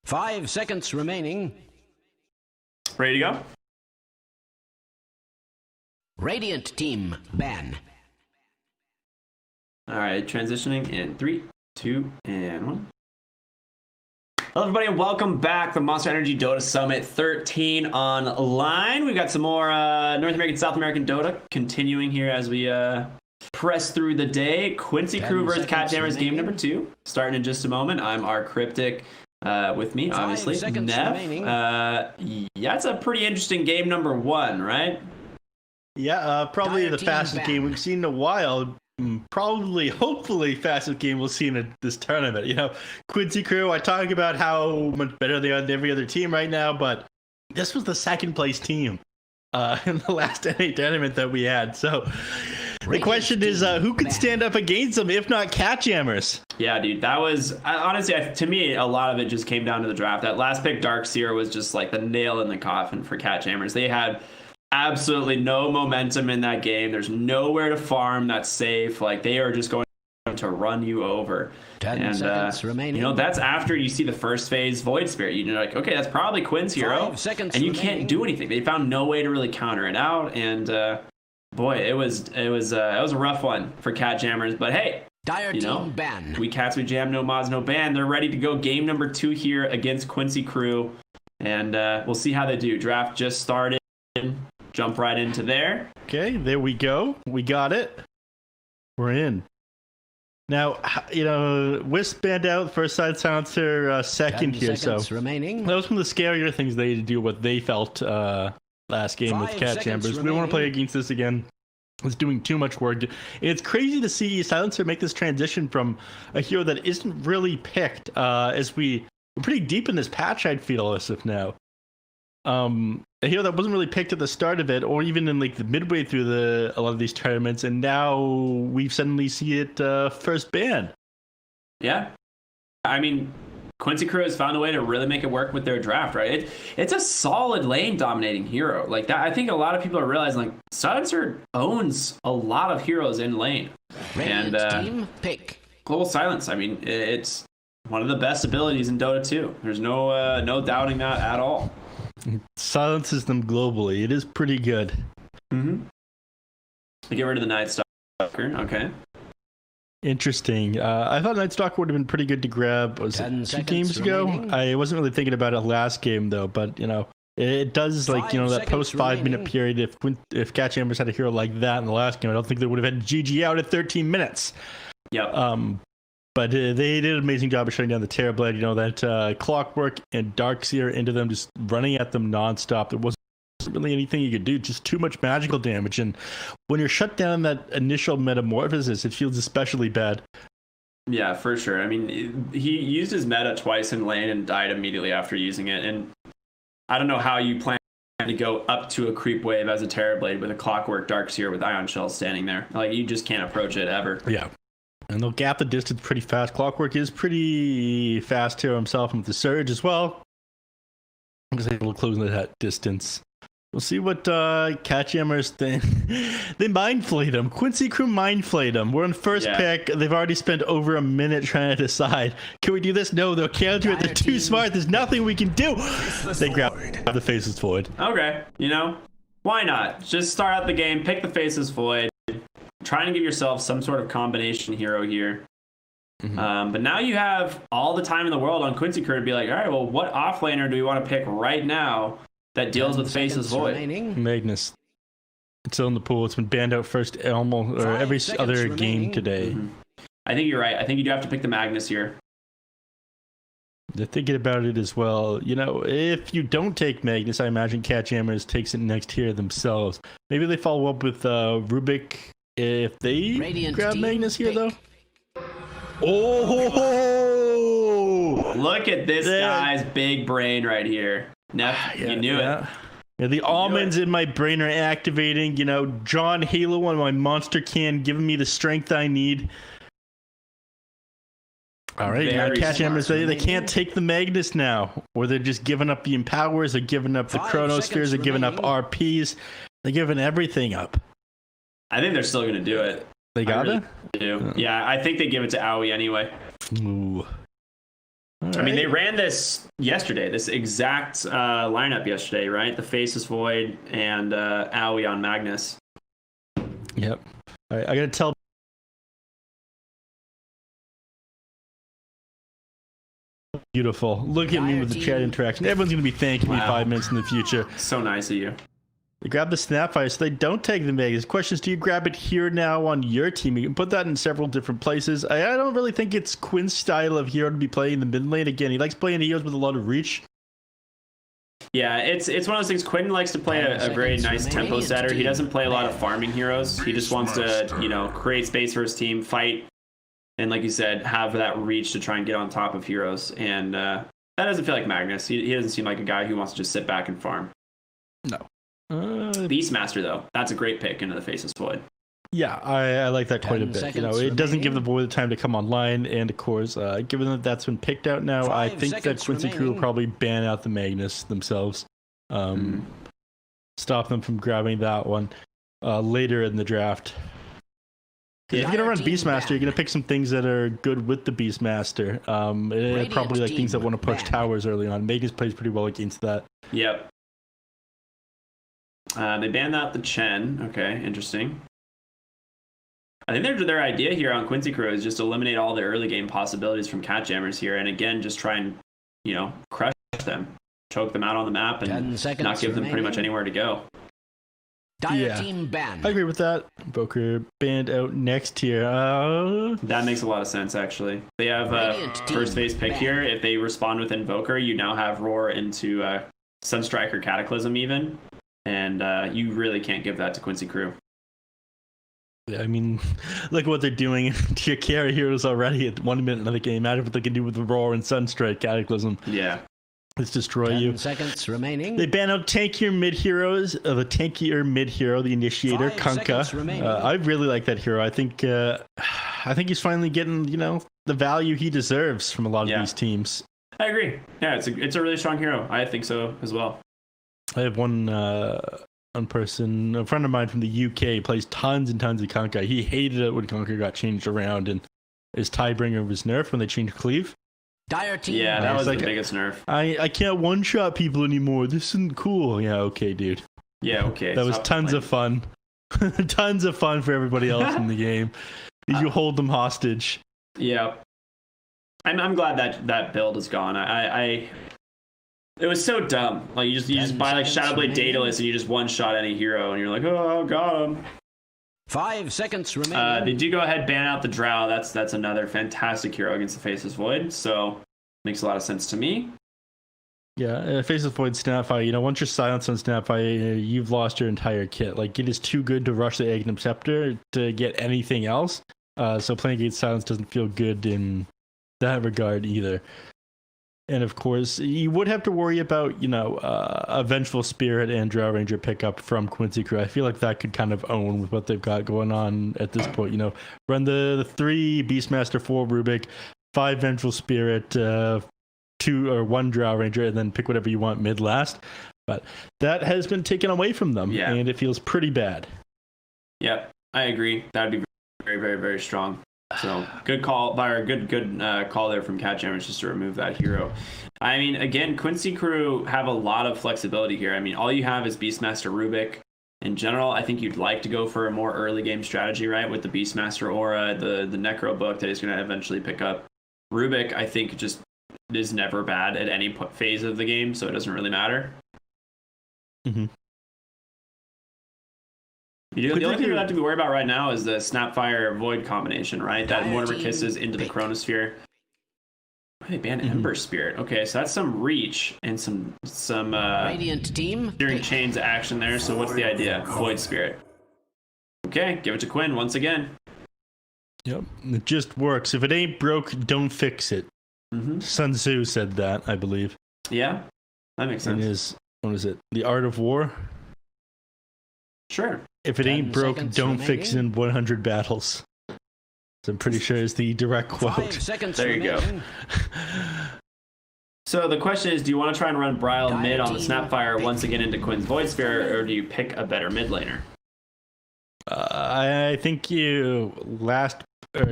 5 seconds remaining. Ready to go? Radiant team ban. All right, transitioning in 3, 2, and 1. Hello, everybody, and welcome back to Monster Energy Dota Summit 13 online. We've got some more North American, South American Dota continuing here as we press through the day. Quincy Crew versus catJAMMERS game number 2, starting in just a moment. I'm R Cryptic. With me, obviously, Nev. Yeah, it's a pretty interesting game number 1, right? Yeah, probably Dire the team fastest ban. game we've seen in a while. Probably, hopefully, fastest game we'll see in this tournament. You know, Quincy Crew, I talk about how much better they are than every other team right now, but this was the second place team in the last NA tournament that we had. So the question is, who could stand up against them if not catJAMMERS? Yeah, dude, that was honestly, to me, a lot of it just came down to the draft. That last pick, Darkseer, was just like the nail in the coffin for catJAMMERS. They had absolutely no momentum in that game. There's nowhere to farm that's safe. Like, they are just going to run you over. 10 seconds remaining. You know, that's after you see the first phase Void Spirit. You're like, okay, that's probably Quinn's hero. 5 seconds and you remaining. can't do anything. They found no way to really counter it out. And boy, it was a rough one for catJAMMERS. But hey, Dire you know, team ban. we cats, we jam, no mods, no ban. They're ready to go game number 2 here against Quincy Crew. And we'll see how they do. Draft just started. Jump right into there. Okay, there we go. We got it. We're in. Now, you know, Wisp banned out, first side silencer, second 10 here, so seconds remaining. that was one of the scarier things they had to do what they felt last game with 5 catJAMMERS. seconds We don't want to play remaining. against this again. It's doing too much work. It's crazy to see Silencer make this transition from a hero that isn't really picked as we're pretty deep in this patch, I'd feel as if now. A hero that wasn't really picked at the start of it, or even in like the midway through a lot of these tournaments, and now we suddenly see it first ban. Yeah. I mean, Quincy Crew has found a way to really make it work with their draft, right? It's a solid lane dominating hero. Like that, I think a lot of people are realizing like Silencer owns a lot of heroes in lane. Radiant And team pick. Global Silence, I mean, it's one of the best abilities in Dota 2. There's no doubting that at all. Silences them globally. It is pretty good. Mm-hmm. Get rid of the Night Stalker. Okay. Interesting. I thought Night Stalker would have been pretty good to grab. Was 10 it 2 seconds games ago? remaining. I wasn't really thinking about it last game though, but you know, it does like 5 you know that seconds post 5 minute remaining. period. If catJAMMERS had a hero like that in the last game, I don't think they would have had GG out at 13 minutes. Yep. But they did an amazing job of shutting down the Terrorblade. You know, that Clockwork and Darkseer into them, just running at them nonstop. There wasn't really anything you could do, just too much magical damage. And when you're shut down that initial metamorphosis, it feels especially bad. Yeah, for sure. I mean, he used his meta twice in lane and died immediately after using it. And I don't know how you plan to go up to a creep wave as a Terrorblade with a Clockwork Darkseer with Ion Shell standing there. Like, you just can't approach it ever. Yeah. And they'll gap the distance pretty fast. Clockwork is pretty fast here himself, and with the Surge as well. He's able to close that distance. We'll see what catJAMMERS think. They mind flayed him. Quincy Crew mind flayed him. We're on first Yeah. pick. They've already spent over a minute trying to decide. Can we do this? No, they'll counter it. They're too smart. There's nothing we can do. They grab the Faceless Void. Okay, you know, why not? Just start out the game, pick the Faceless Void, trying to give yourself some sort of combination hero here. But now you have all the time in the world on Quincy Crew to be like, all right, well, what offlaner do we want to pick right now that deals with Faceless Void? Remaining. Magnus. It's still in the pool. It's been banned out first almost or 5 every seconds other game remaining. today. I think you're right. I think you do have to pick the Magnus here. They're thinking about it as well. You know, if you don't take Magnus, I imagine catJAMMERS takes it next here themselves. Maybe they follow up with Rubik if they Radiant grab team Magnus here, pick. though. Oh! Look at this There- guy's big brain right here. Neff, you knew it. Yeah, the almonds in my brain are activating. You know, John Halo on my monster can, giving me the strength I need. All right, now Very catJAMMERS, smart. they can't take the Magnus now. Or they're just giving up the Empowers, they're giving up the 5 Chronospheres, seconds they're giving up remaining. RPs. They're giving everything up. I think they're still going to do it. They got I it? really do. Yeah, I think they give it to Aoi anyway. Ooh. I mean, they ran this yesterday, this exact lineup yesterday, right? The Faceless Void and Owie on Magnus. Yep. All right, I gotta tell. Beautiful. Look at me with the chat interaction. Everyone's gonna be thanking me 5 minutes in the future. So nice of you. They grab the Snapfire so they don't take the Vegas. Question is, do you grab it here now on your team? You can put that in several different places. I don't really think it's Quinn's style of hero to be playing the mid lane. Again, he likes playing heroes with a lot of reach. Yeah, it's one of those things. Quinn likes to play a very nice tempo setter. He doesn't play a lot of farming heroes. He just wants to, create space for his team, fight, and like you said, have that reach to try and get on top of heroes. And that doesn't feel like Magnus. He doesn't seem like a guy who wants to just sit back and farm. No. Beastmaster, though, that's a great pick into the Faceless Void. Yeah, I like that quite a bit. It doesn't give the Void the time to come online, and of course, given that that's been picked out now, I think that Quincy Crew will probably ban out the Magnus themselves. Stop them from grabbing that one later in the draft. If you're gonna run Beastmaster, you're gonna pick some things that are good with the Beastmaster. Probably like things that want to push towers early on. Magnus plays pretty well against that. Yep. They banned out the Chen. Okay, interesting. I think their idea here on Quincy Crew is just eliminate all the early game possibilities from catJAMMERS here, and again, just try and crush them, choke them out on the map, and not give them pretty much anywhere to go. Team ban. I agree with that. Invoker banned out next here. That makes a lot of sense, actually. They have first phase pick here. If they respond with Invoker, you now have Roar into Sunstrike or Cataclysm even, and you really can't give that to Quincy Crew. Yeah, I mean, look at what they're doing to your carry heroes already at 1 minute of the game. Imagine what they can do with the Roar and Sunstrike Cataclysm. Yeah. Let's destroy 10 seconds remaining. They ban out tankier mid heroes. The tankier mid hero, the Initiator, Kunkka. I really like that hero. I think he's finally getting the value he deserves from a lot of these teams. I agree. Yeah, it's a really strong hero. I think so as well. I have one person, a friend of mine from the UK, plays tons and tons of Kunkka. He hated it when Kunkka got changed around, and his Tiebringer was nerfed when they changed Cleave. Yeah, that was the biggest nerf. I can't one-shot people anymore. This isn't cool. Yeah, okay, dude. Yeah, okay. That was tons of fun. Tons of fun for everybody else in the game. You hold them hostage. Yeah. I'm glad that build is gone. It was so dumb. Like you just buy like Shadowblade Daedalus and you just one-shot any hero and you're like, oh, got him. 5 seconds remaining. They do go ahead ban out the Drow. That's another fantastic hero against the Faceless Void. So makes a lot of sense to me. Yeah, Faceless Void Snapfire. Once you're silenced on Snapfire, you've lost your entire kit. Like it is too good to rush the Aghanim Scepter to get anything else. So playing against silence doesn't feel good in that regard either. And of course, you would have to worry about, a Vengeful Spirit and Drow Ranger pickup from Quincy Crew. I feel like that could kind of own with what they've got going on at this point. Run the 3 Beastmaster, 4 Rubik, 5 Vengeful Spirit, 2 or 1 Drow Ranger, and then pick whatever you want mid last. But that has been taken away from them, and it feels pretty bad. Yep, I agree. That would be very, very, very strong. So good call, Byron. Good call there from catJAMMERS just to remove that hero. I mean, again, Quincy Crew have a lot of flexibility here. I mean, all you have is Beastmaster Rubik. In general, I think you'd like to go for a more early game strategy, right? With the Beastmaster Aura, the Necro book that he's going to eventually pick up. Rubik, I think, just is never bad at any phase of the game, so it doesn't really matter. Mm-hmm. The only thing we have to be worried about right now is the Snapfire Void combination, right? That Mortimer Kisses into the Chronosphere. They banned Ember Spirit. Okay, so that's some reach and some Radiant team steering chains action there. So what's the idea? Void Spirit. Okay, give it to Quinn once again. Yep, it just works. If it ain't broke, don't fix it. Mm-hmm. Sun Tzu said that, I believe. Yeah, that makes sense. What is it? The Art of War? Sure. If it ain't broke, don't fix it in 100 battles. So I'm pretty sure is the direct quote. 5 seconds there you go. So the question is, do you want to try and run Brile mid on the Snapfire once again into Quinn's Void Spirit, or do you pick a better mid laner? I think you last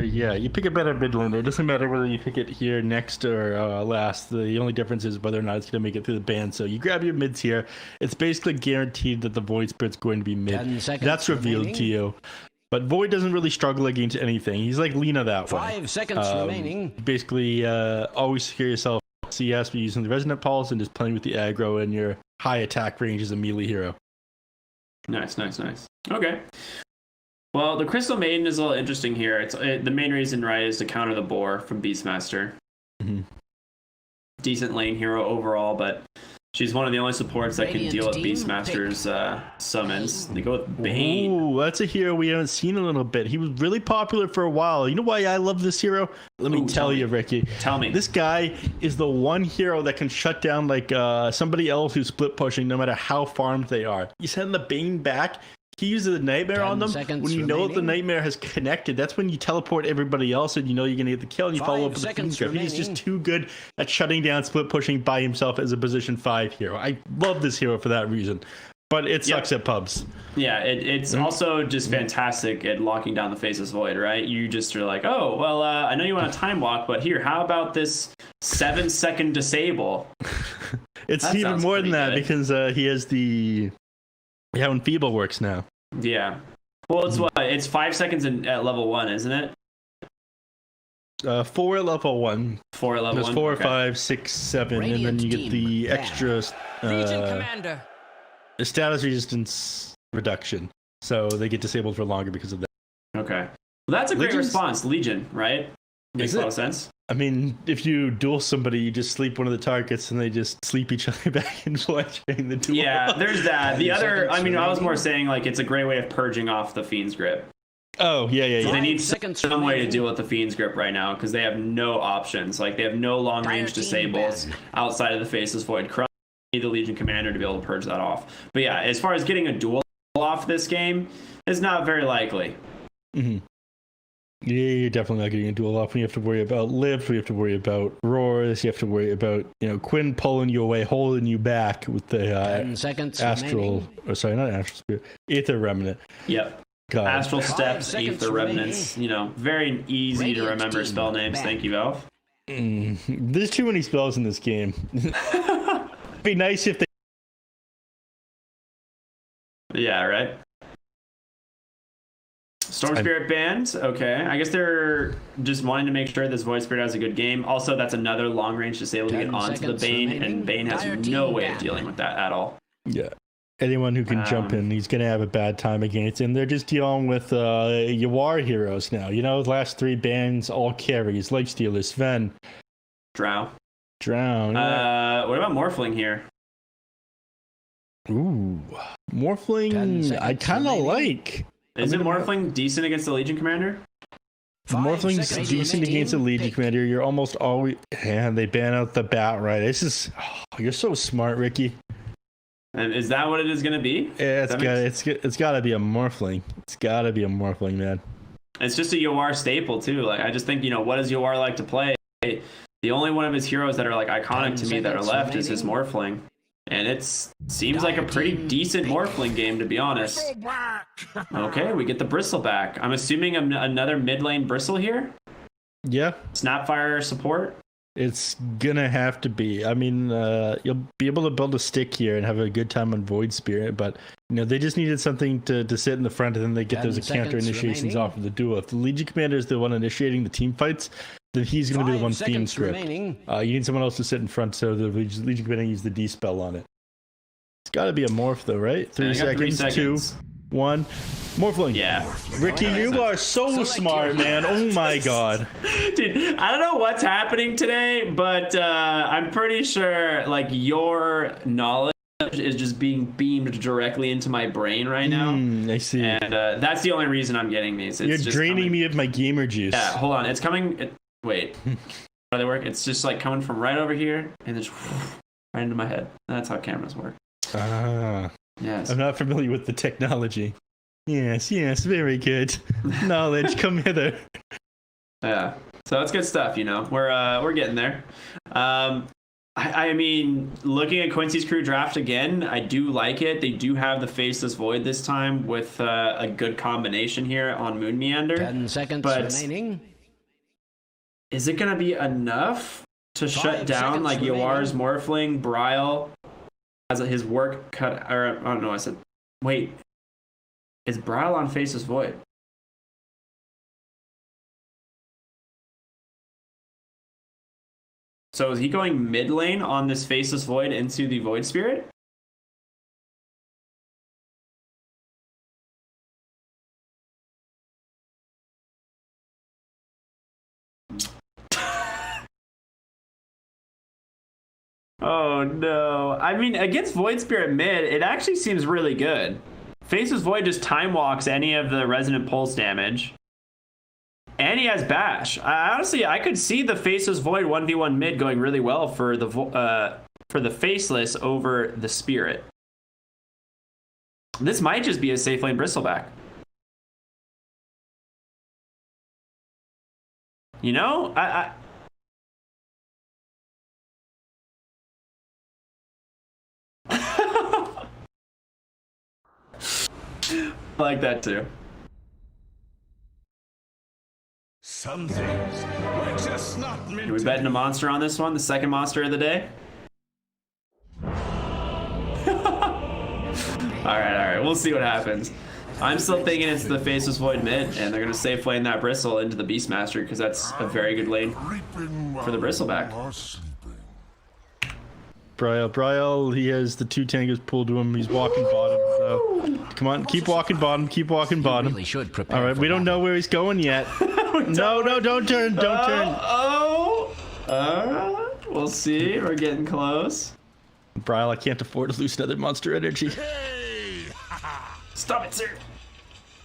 You pick a better mid laner. It doesn't matter whether you pick it here next or last. The only difference is whether or not it's going to make it through the ban. So you grab your mids here. It's basically guaranteed that the Void Spirit's going to be mid. 10 seconds That's revealed remaining. to you. But Void doesn't really struggle against anything. He's like Lina that way. 5 seconds remaining. Basically, always secure yourself CS by using the Resonant Pulse and just playing with the aggro and your high attack range as a melee hero. Nice. Okay. Well, the Crystal Maiden is a little interesting here. The main reason, right, is to counter the boar from Beastmaster. Mm-hmm. Decent lane hero overall, but she's one of the only supports that can deal with Beastmaster's summons. They go with Bane. Ooh, that's a hero we haven't seen in a little bit. He was really popular for a while. You know why I love this hero? Let me tell you, Ricky. Tell me. This guy is the one hero that can shut down like somebody else who's split pushing no matter how farmed they are. You send the Bane back. He uses a Nightmare on them. When you know that the Nightmare has connected, that's when you teleport everybody else and you know you're going to get the kill and you follow up with the Fiend's Grip. He's just too good at shutting down split pushing by himself as a position 5 hero. I love this hero for that reason. But it sucks at pubs. Yeah, it's also just fantastic at locking down the Faceless Void, right? You just are like, oh, well, I know you want a time walk, but here, how about this 7-second disable? It's even more than that because he has the... how Enfeeble works now. Yeah. Well, it's what? It's 5 seconds at level 1, isn't it? 4 at level 1. 4 at level 1. There's 4, 5, 6, 7, and then you get the extra status resistance reduction. So they get disabled for longer because of that. Okay. Well, that's a great response. Legion, right? Makes a lot of sense. I mean, if you duel somebody, you just sleep one of the targets and they just sleep each other back in flesh during the duel. Yeah, there's that. The other, I mean, I was more saying like it's a great way of purging off the Fiend's Grip. Oh, yeah. They need some way to deal with the Fiend's Grip right now because they have no options. Like they have no long range disables outside of the Faceless Void. Need the Legion Commander to be able to purge that off. But yeah, as far as getting a duel off this game, is not very likely. Mm-hmm. Yeah, you're definitely not getting a duel off. You have to worry about Lift. You have to worry about Roars. You have to worry about Quinn pulling you away, holding you back with the 10 seconds Astral. Or sorry, not Astral Spirit. Aether Remnant. Yep. God. Astral Steps, Aether Remnants. Very easy to remember spell names. Thank you, Valve. There's too many spells in this game. It'd be nice if they. Yeah, right. Storm Spirit banned. Okay, I guess they're just wanting to make sure this Void Spirit has a good game. Also, that's another long range disable to get onto the Bane, and Bane has no way of dealing with that at all. Yeah. Anyone who can jump in, he's going to have a bad time against him. They're just dealing with Yawar heroes now. The last 3 bans, all carries. Lightstealer, Sven. Drow. What about Morphling here? Ooh. Morphling, I kind of like. Is it Morphling decent against the Legion Commander? Morphling's decent against the Legion Commander. You're almost always... And they ban out the Bat, right? This is... Oh, you're so smart, Ricky. And is that what it is going to be? Yeah, it's got to be a Morphling. It's got to be a Morphling, man. It's just a Yawar staple, too. Like, I just think, what does Yawar like to play? The only one of his heroes that are, like, iconic to me that are left is his Morphling. And it seems like a pretty decent Morphling game, to be honest. Okay, we get the Bristle back. I'm assuming another mid lane Bristle here? Yeah. Snapfire support? It's gonna have to be. I mean, you'll be able to build a stick here and have a good time on Void Spirit, but they just needed something to sit in the front, and then they get those counter initiations off of the duel. If the Legion Commander is the one initiating the team fights, then he's going to be the one Fiend Script. You need someone else to sit in front, so the Legion Commander use the D-spell on it. It's got to be a morph, though, right? 3 seconds, 2, 1. Morphling. Yeah. Ricky, you are so smart, man. Oh my god. Dude, I don't know what's happening today, but I'm pretty sure like your knowledge is just being beamed directly into my brain right now. I see. And that's the only reason I'm getting these. You're draining me of my gamer juice. Yeah, hold on. It's coming. Wait. How do they work? It's just like coming from right over here and just right into my head. That's how cameras work. Yes. I'm not familiar with the technology. Yes, very good. Knowledge, come hither. Yeah. So it's good stuff, We're getting there. I mean, looking at Quincy's Crew draft again, I do like it. They do have the Faceless Void this time with a good combination here on Moon Meander. 10 seconds but remaining. is it going to be enough to shut down like Yawar's Morphling, Bryle, as his work cut? Or I don't know. I said, wait, is Bryle on Faceless Void? So is he going mid lane on this Faceless Void into the Void Spirit? Oh no. I mean, against Void Spirit mid, it actually seems really good. Faceless Void just time walks any of the Resonant Pulse damage. And he has Bash. Honestly, I could see the Faceless Void 1v1 mid going really well for the Faceless over the Spirit. This might just be a safe lane Bristleback. You know, I like that too. Some things we're just not meant Are we betting a monster on this one? The second monster of the day? Alright. We'll see what happens. I'm still thinking it's the Faceless Void mid, and they're going to safe lane that Bristle into the Beastmaster, because that's a very good lane for the Bristleback. Bryle, he has the 2 tangos pulled to him. He's walking bottom. So come on, keep walking bottom. Keep walking bottom. Really should prepare. All right, we don't know where he's going yet. No, don't turn. We'll see. We're getting close. Bryle, I can't afford to lose another monster energy. Stop it, sir.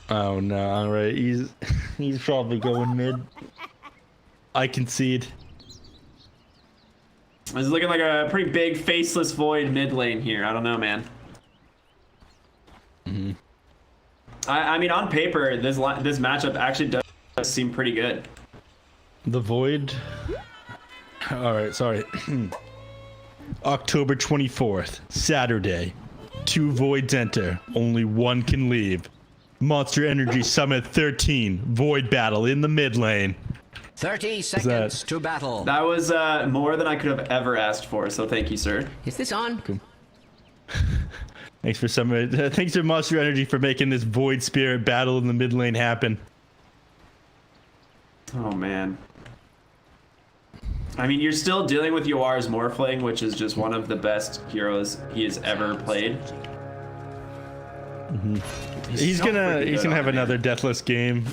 Oh no! All right, he's probably going mid. I concede. It's looking like a pretty big Faceless Void mid lane here. I don't know, man. Mm-hmm. I mean, on paper, this matchup actually does seem pretty good. The Void. All right, sorry. October 24th, Saturday. 2 Voids enter. Only 1 can leave. Monster Energy Summit 13. Void battle in the mid lane. 30 seconds to battle. That was more than I could have ever asked for, so thank you, sir. Is this on? Cool. Thanks to Monster Energy for making this Void Spirit battle in the mid lane happen. Oh, man. I mean, you're still dealing with Yawar's Morphling, which is just one of the best heroes he has ever played. Mm-hmm. He's gonna have another deathless game.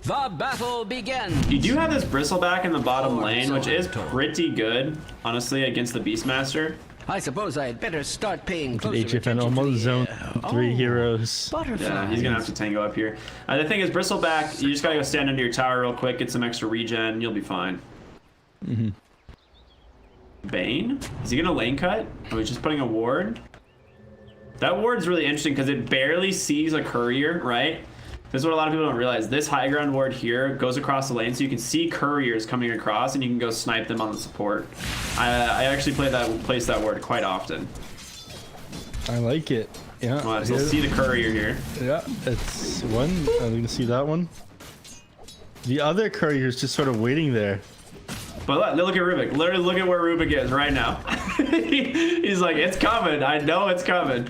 The battle begins. You do have this Bristleback in the bottom lane, which is pretty good, honestly, against the Beastmaster. I suppose I'd better start paying closer HFN attention almost to the, zone 3 heroes. Yeah, he's gonna have to tango up here. The thing is, Bristleback, you just gotta go stand under your tower real quick, get some extra regen, you'll be fine. Mm-hmm. Bane? Is he gonna lane cut? Oh, he's just putting a ward? That ward's really interesting because it barely sees a courier, right? This is what a lot of people don't realize. This high ground ward here goes across the lane, so you can see couriers coming across, and you can go snipe them on the support. I actually place that ward quite often. I like it. Yeah. Well, so see the courier here. Yeah, it's one. I'm gonna see that one. The other courier is just sort of waiting there. But look at Rubik. Literally, look at where Rubik is right now. He's like, it's coming. I know it's coming.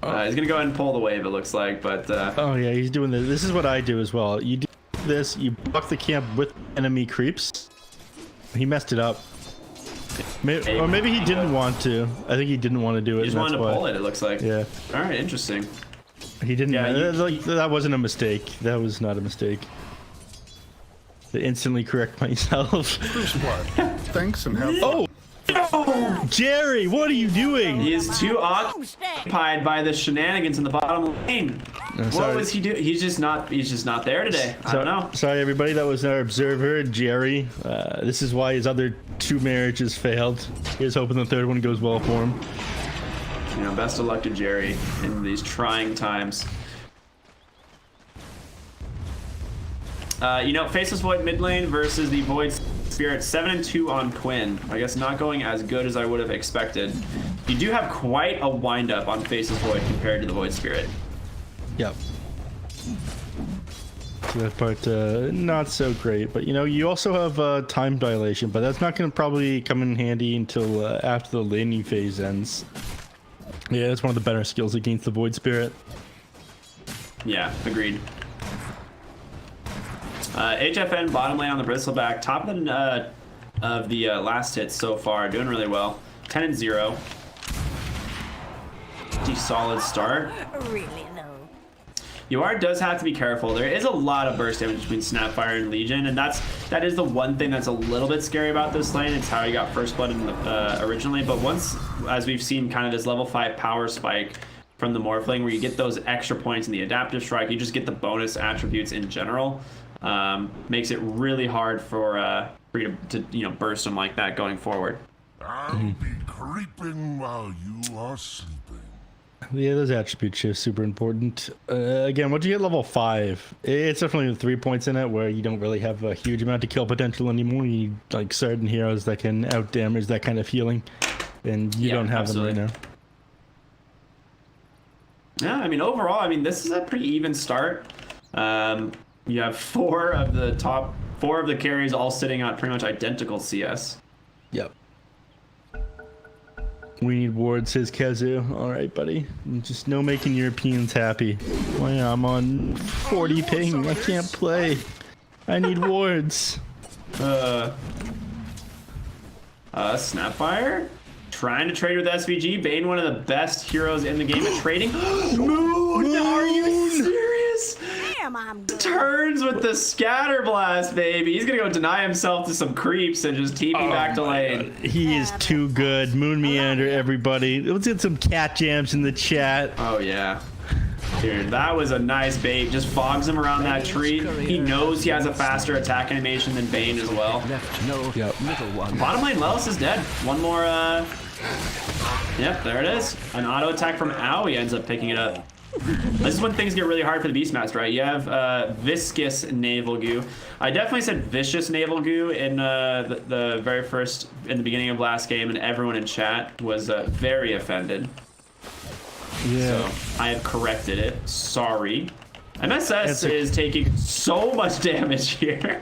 He's gonna go ahead and pull the wave, it looks like, but oh yeah, he's doing this. This is what I do as well. You do this, you block the camp with enemy creeps. He messed it up. Or maybe he didn't want to. I think he didn't want to do it. He just wanted to pull it looks like. Yeah. All right, interesting. He didn't. Yeah, that wasn't a mistake. That was not a mistake. To instantly correct myself. Thanks and have fun. Oh, Jerry, what are you doing? He is too occupied by the shenanigans in the bottom lane. What was he doing? He's just not there today. I don't know. Sorry, everybody. That was our observer, Jerry. This is why his other 2 marriages failed. He's hoping the 3rd one goes well for him. You know, best of luck to Jerry in these trying times. You know, Faceless Void mid lane versus the Void Spirit, 7-2 on Quinn. I guess not going as good as I would have expected. You do have quite a windup on Face's Void compared to the Void Spirit. Yep. So that part, not so great. But, you know, you also have time dilation, but that's not going to probably come in handy until after the laning phase ends. Yeah, it's one of the better skills against the Void Spirit. Yeah, agreed. HFN bottom lane on the Bristleback, top of the last hit so far, doing really well. 10-0. Pretty solid start. Really, no. UR does have to be careful. There is a lot of burst damage between Snapfire and Legion, and that is the one thing that's a little bit scary about this lane. It's how he got first blood in the, originally, but once, as we've seen, kind of this level 5 power spike from the Morphling, where you get those extra points in the adaptive strike, you just get the bonus attributes in general. Makes it really hard for you to burst them like that going forward. I'll be creeping while you are sleeping. Yeah, those attribute shifts super important. Again, once you get level 5, it's definitely 3 points in it where you don't really have a huge amount of kill potential anymore. You need like certain heroes that can out damage that kind of healing, and you don't have absolutely. them right now. Yeah, I mean overall, I mean this is a pretty even start. You have 4 of the carries all sitting at pretty much identical CS. Yep. We need wards, says Kazu. All right, buddy. Just no making Europeans happy. Well, yeah, I'm on 40 ping. I can't play. I need wards. Snapfire trying to trade with SVG. Bane, one of the best heroes in the game at trading. Moon, are you serious? Damn, I'm good. Turns with the scatter blast, baby. He's gonna go deny himself to some creeps and just TP back to lane. He is too good. Moon Meander, everybody. Let's get some cat jams in the chat. Oh yeah. Dude, that was a nice bait. Just fogs him around that tree. He knows he has a faster attack animation than Bane as well. Left no little one. Bottom lane, Lelis is dead. One more, Yep, there it is. An auto attack from Owie ends up picking it up. This is when things get really hard for the Beastmaster, right? You have viscous navel goo. I definitely said vicious navel goo in the very first, in the beginning of last game, and everyone in chat was very offended. Yeah. So I have corrected it. Sorry. MSS is taking so much damage here.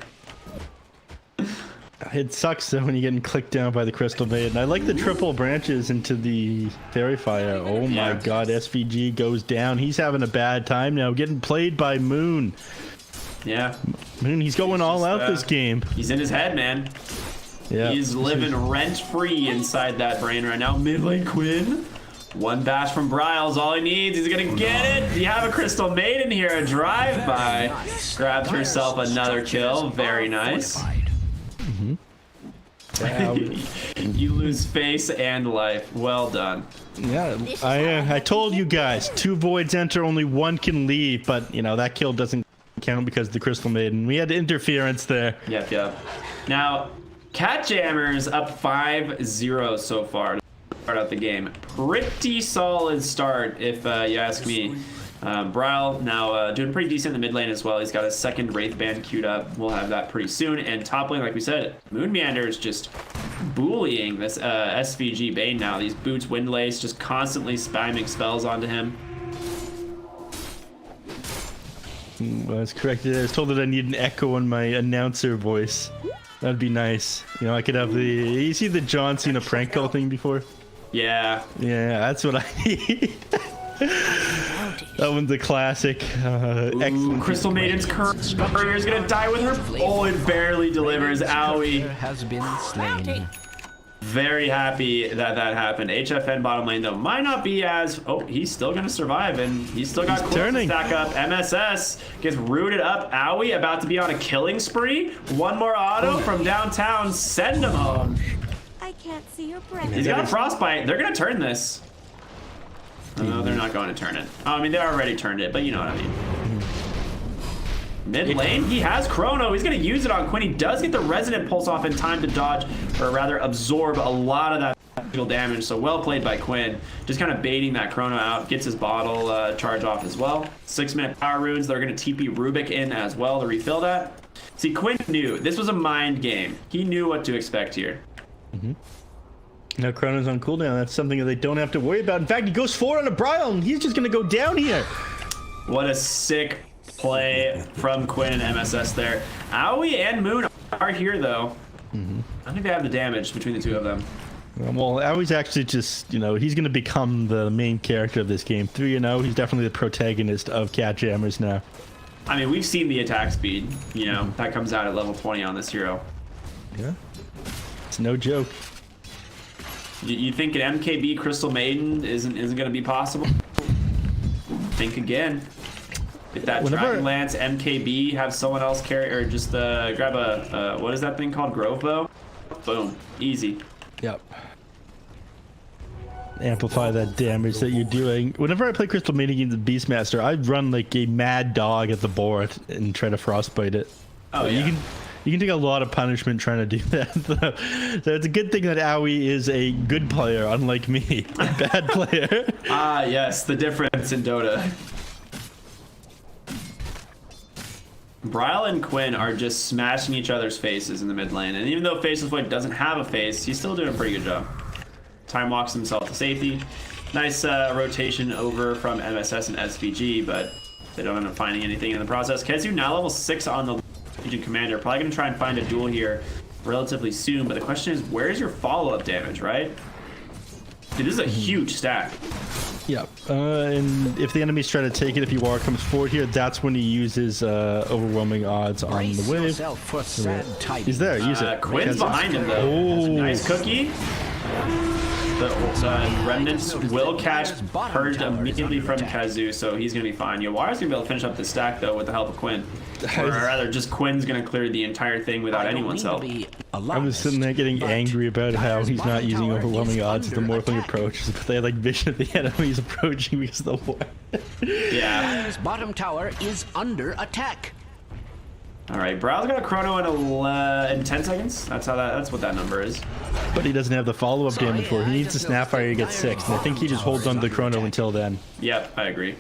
It sucks though when you're getting clicked down by the Crystal Maiden. I like the triple branches into the Fairy Fire. Oh my god, SVG goes down. He's having a bad time now, getting played by Moon. Yeah. Moon, he's going all out this game. He's in his head, man. Yeah. He's living rent-free inside that brain right now. Mid lane Quinn. One bash from Bryles, all he needs. He's gonna get it. You have a Crystal Maiden here, a drive-by. Grabs herself another kill. Very nice. You lose face and life. Well done. Yeah, I told you guys, 2 voids enter, only 1 can leave, but you know that kill doesn't count because of the Crystal Maiden. We had interference there. Yep. Now, catJAMMERS up 5-0 so far to start out the game. Pretty solid start, if you ask me. Bryle now doing pretty decent in the mid lane as well. He's got his second Wraith Band queued up. We'll have that pretty soon. And top lane, like we said, Moon Meander is just bullying this SVG Bane now. These boots Windlace just constantly spamming spells onto him. Well, that's correct. I was told that I need an echo on my announcer voice. That'd be nice. You know, I could have the... You see the John Cena prank call thing before? Yeah. Yeah, that's what I need. That one's a classic. Excellent. Crystal Maiden's courier is gonna die with her. Oh, it barely delivers. Owie. Has been slain. Very happy that that happened. HFN bottom lane though might not be as. Oh, he's still gonna survive, and he's still got close to stack up. MSS gets rooted up. Owie about to be on a killing spree. One more auto from downtown. Send him home. I can't see your breath. He's got a frostbite. They're gonna turn this. No, they're not going to turn it. Oh, I mean, they already turned it, but you know what I mean. Mid lane, he has Chrono. He's going to use it on Quinn. He does get the Resonant Pulse off in time to dodge, or rather absorb a lot of that physical damage. So well played by Quinn. Just kind of baiting that Chrono out. Gets his bottle charge off as well. 6-minute power runes. They're going to TP Rubik in as well to refill that. See, Quinn knew. This was a mind game. He knew what to expect here. Now Chrono's on cooldown. That's something that they don't have to worry about. In fact, he goes forward on a Brile, and he's just going to go down here. What a sick play from Quinn and MSS there. Aoi and Moon are here, though. I think they have the damage between the two of them. Well, Aoi's actually just, he's going to become the main character of this game. 3-0, he's definitely the protagonist of catJAMMERS now. I mean, we've seen the attack speed, that comes out at level 20 on this hero. Yeah. It's no joke. You think an MKB Crystal Maiden isn't going to be possible? Think again. If that Dragon Lance MKB have someone else carry, or just grab a what is that thing called? Grove Bow? Boom, easy. Yep. Amplify that damage that you're doing. Whenever I play Crystal Maiden against the Beastmaster, I run like a mad dog at the board and try to frostbite it. Oh, yeah. You can take a lot of punishment trying to do that. So it's a good thing that Aoi is a good player, unlike me, a bad player. Ah, yes, the difference in Dota. Brile and Quinn are just smashing each other's faces in the mid lane, and even though Faceless Void doesn't have a face, he's still doing a pretty good job. Time walks himself to safety. Nice rotation over from MSS and SVG, but they don't end up finding anything in the process. KheZu now level 6 on the Legion Commander. Probably going to try and find a duel here relatively soon, but the question is, where's your follow-up damage, right? Dude, this is a huge stack. Yeah, and if the enemies try to take it, if Yawar comes forward here, that's when he uses overwhelming odds on the wave. He's there, use it. Quinn's behind him, though. Oh. Nice cookie. The remnants will catch purged immediately from KheZu, so he's going to be fine. Yawar's going to be able to finish up the stack, though, with the help of Quinn. Or rather, just Quinn's going to clear the entire thing without anyone's help. I was sitting there getting angry about how he's not using overwhelming odds with the morphling approach, but they had like vision of the enemies approaching because of the war. Yeah. His bottom tower is under attack. All right, Brile's got a chrono in 10 seconds. That's what that number is. But he doesn't have the follow-up damage for it. He needs to Snapfire to get 6, and I think he just holds on to the chrono until then. Yep, I agree.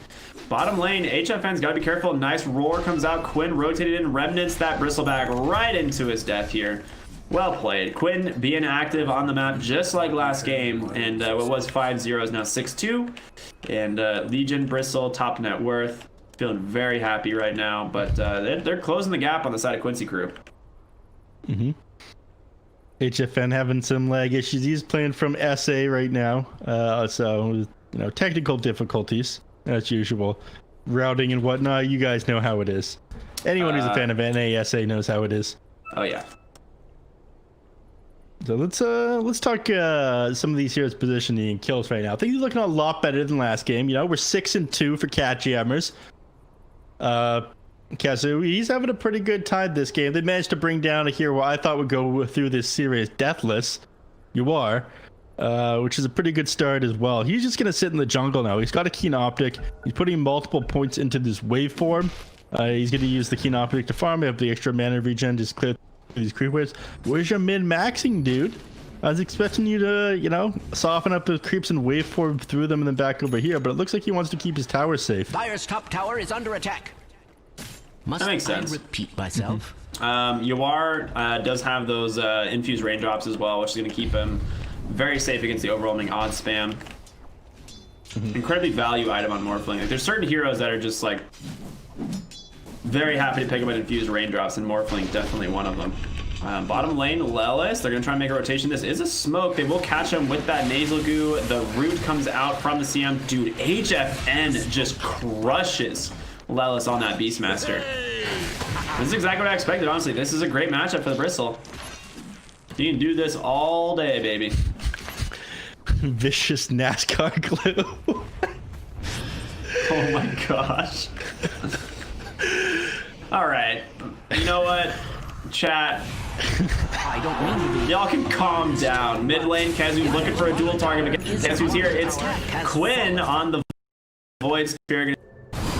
Bottom lane, HFN's got to be careful. Nice roar comes out. Quinn rotated in, remnants that bristleback right into his death here. Well played. Quinn being active on the map just like last game, and what was 5-0 is now 6-2. And Legion, Bristle, top net worth. Feeling very happy right now, but they're closing the gap on the side of Quincy Crew. HFN having some lag issues. He's playing from SA right now, so technical difficulties as usual, routing and whatnot. You guys know how it is. Anyone who's a fan of NASA knows how it is. Oh yeah. So let's talk some of these heroes' positioning and kills right now. I think he's looking a lot better than last game. We're 6-2 for catJAMMERS. KheZu, he's having a pretty good time this game. They managed to bring down a hero I thought would go through this series deathless. Yawar, which is a pretty good start as well. He's just gonna sit in the jungle now. He's got a keen optic. He's putting multiple points into this waveform. He's gonna use the keen optic to farm. Have the extra mana regen, just clear these creep waves. Where's your min-maxing, dude? I was expecting you to, soften up the creeps and waveform through them and then back over here, but it looks like he wants to keep his tower safe. Dire's top tower is under attack. That makes sense. I repeat myself? Yawar does have those infused raindrops as well, which is going to keep him very safe against the overwhelming odds spam. Incredibly value item on Morphling. Like, there's certain heroes that are just like very happy to pick up an infused raindrops, and Morphling definitely one of them. Bottom lane, Lelis, they're going to try and make a rotation. This is a smoke. They will catch him with that nasal goo. The root comes out from the CM. Dude, HFN just crushes Lelis on that Beastmaster. This is exactly what I expected, honestly. This is a great matchup for the Bristle. You can do this all day, baby. Vicious NASCAR glue. Oh my gosh. All right. You know what? Chat. I don't mean to be. Y'all can calm down. Mid lane, KheZu's looking for a dual target. Guess who's here? It's Quinn on the Void Spear.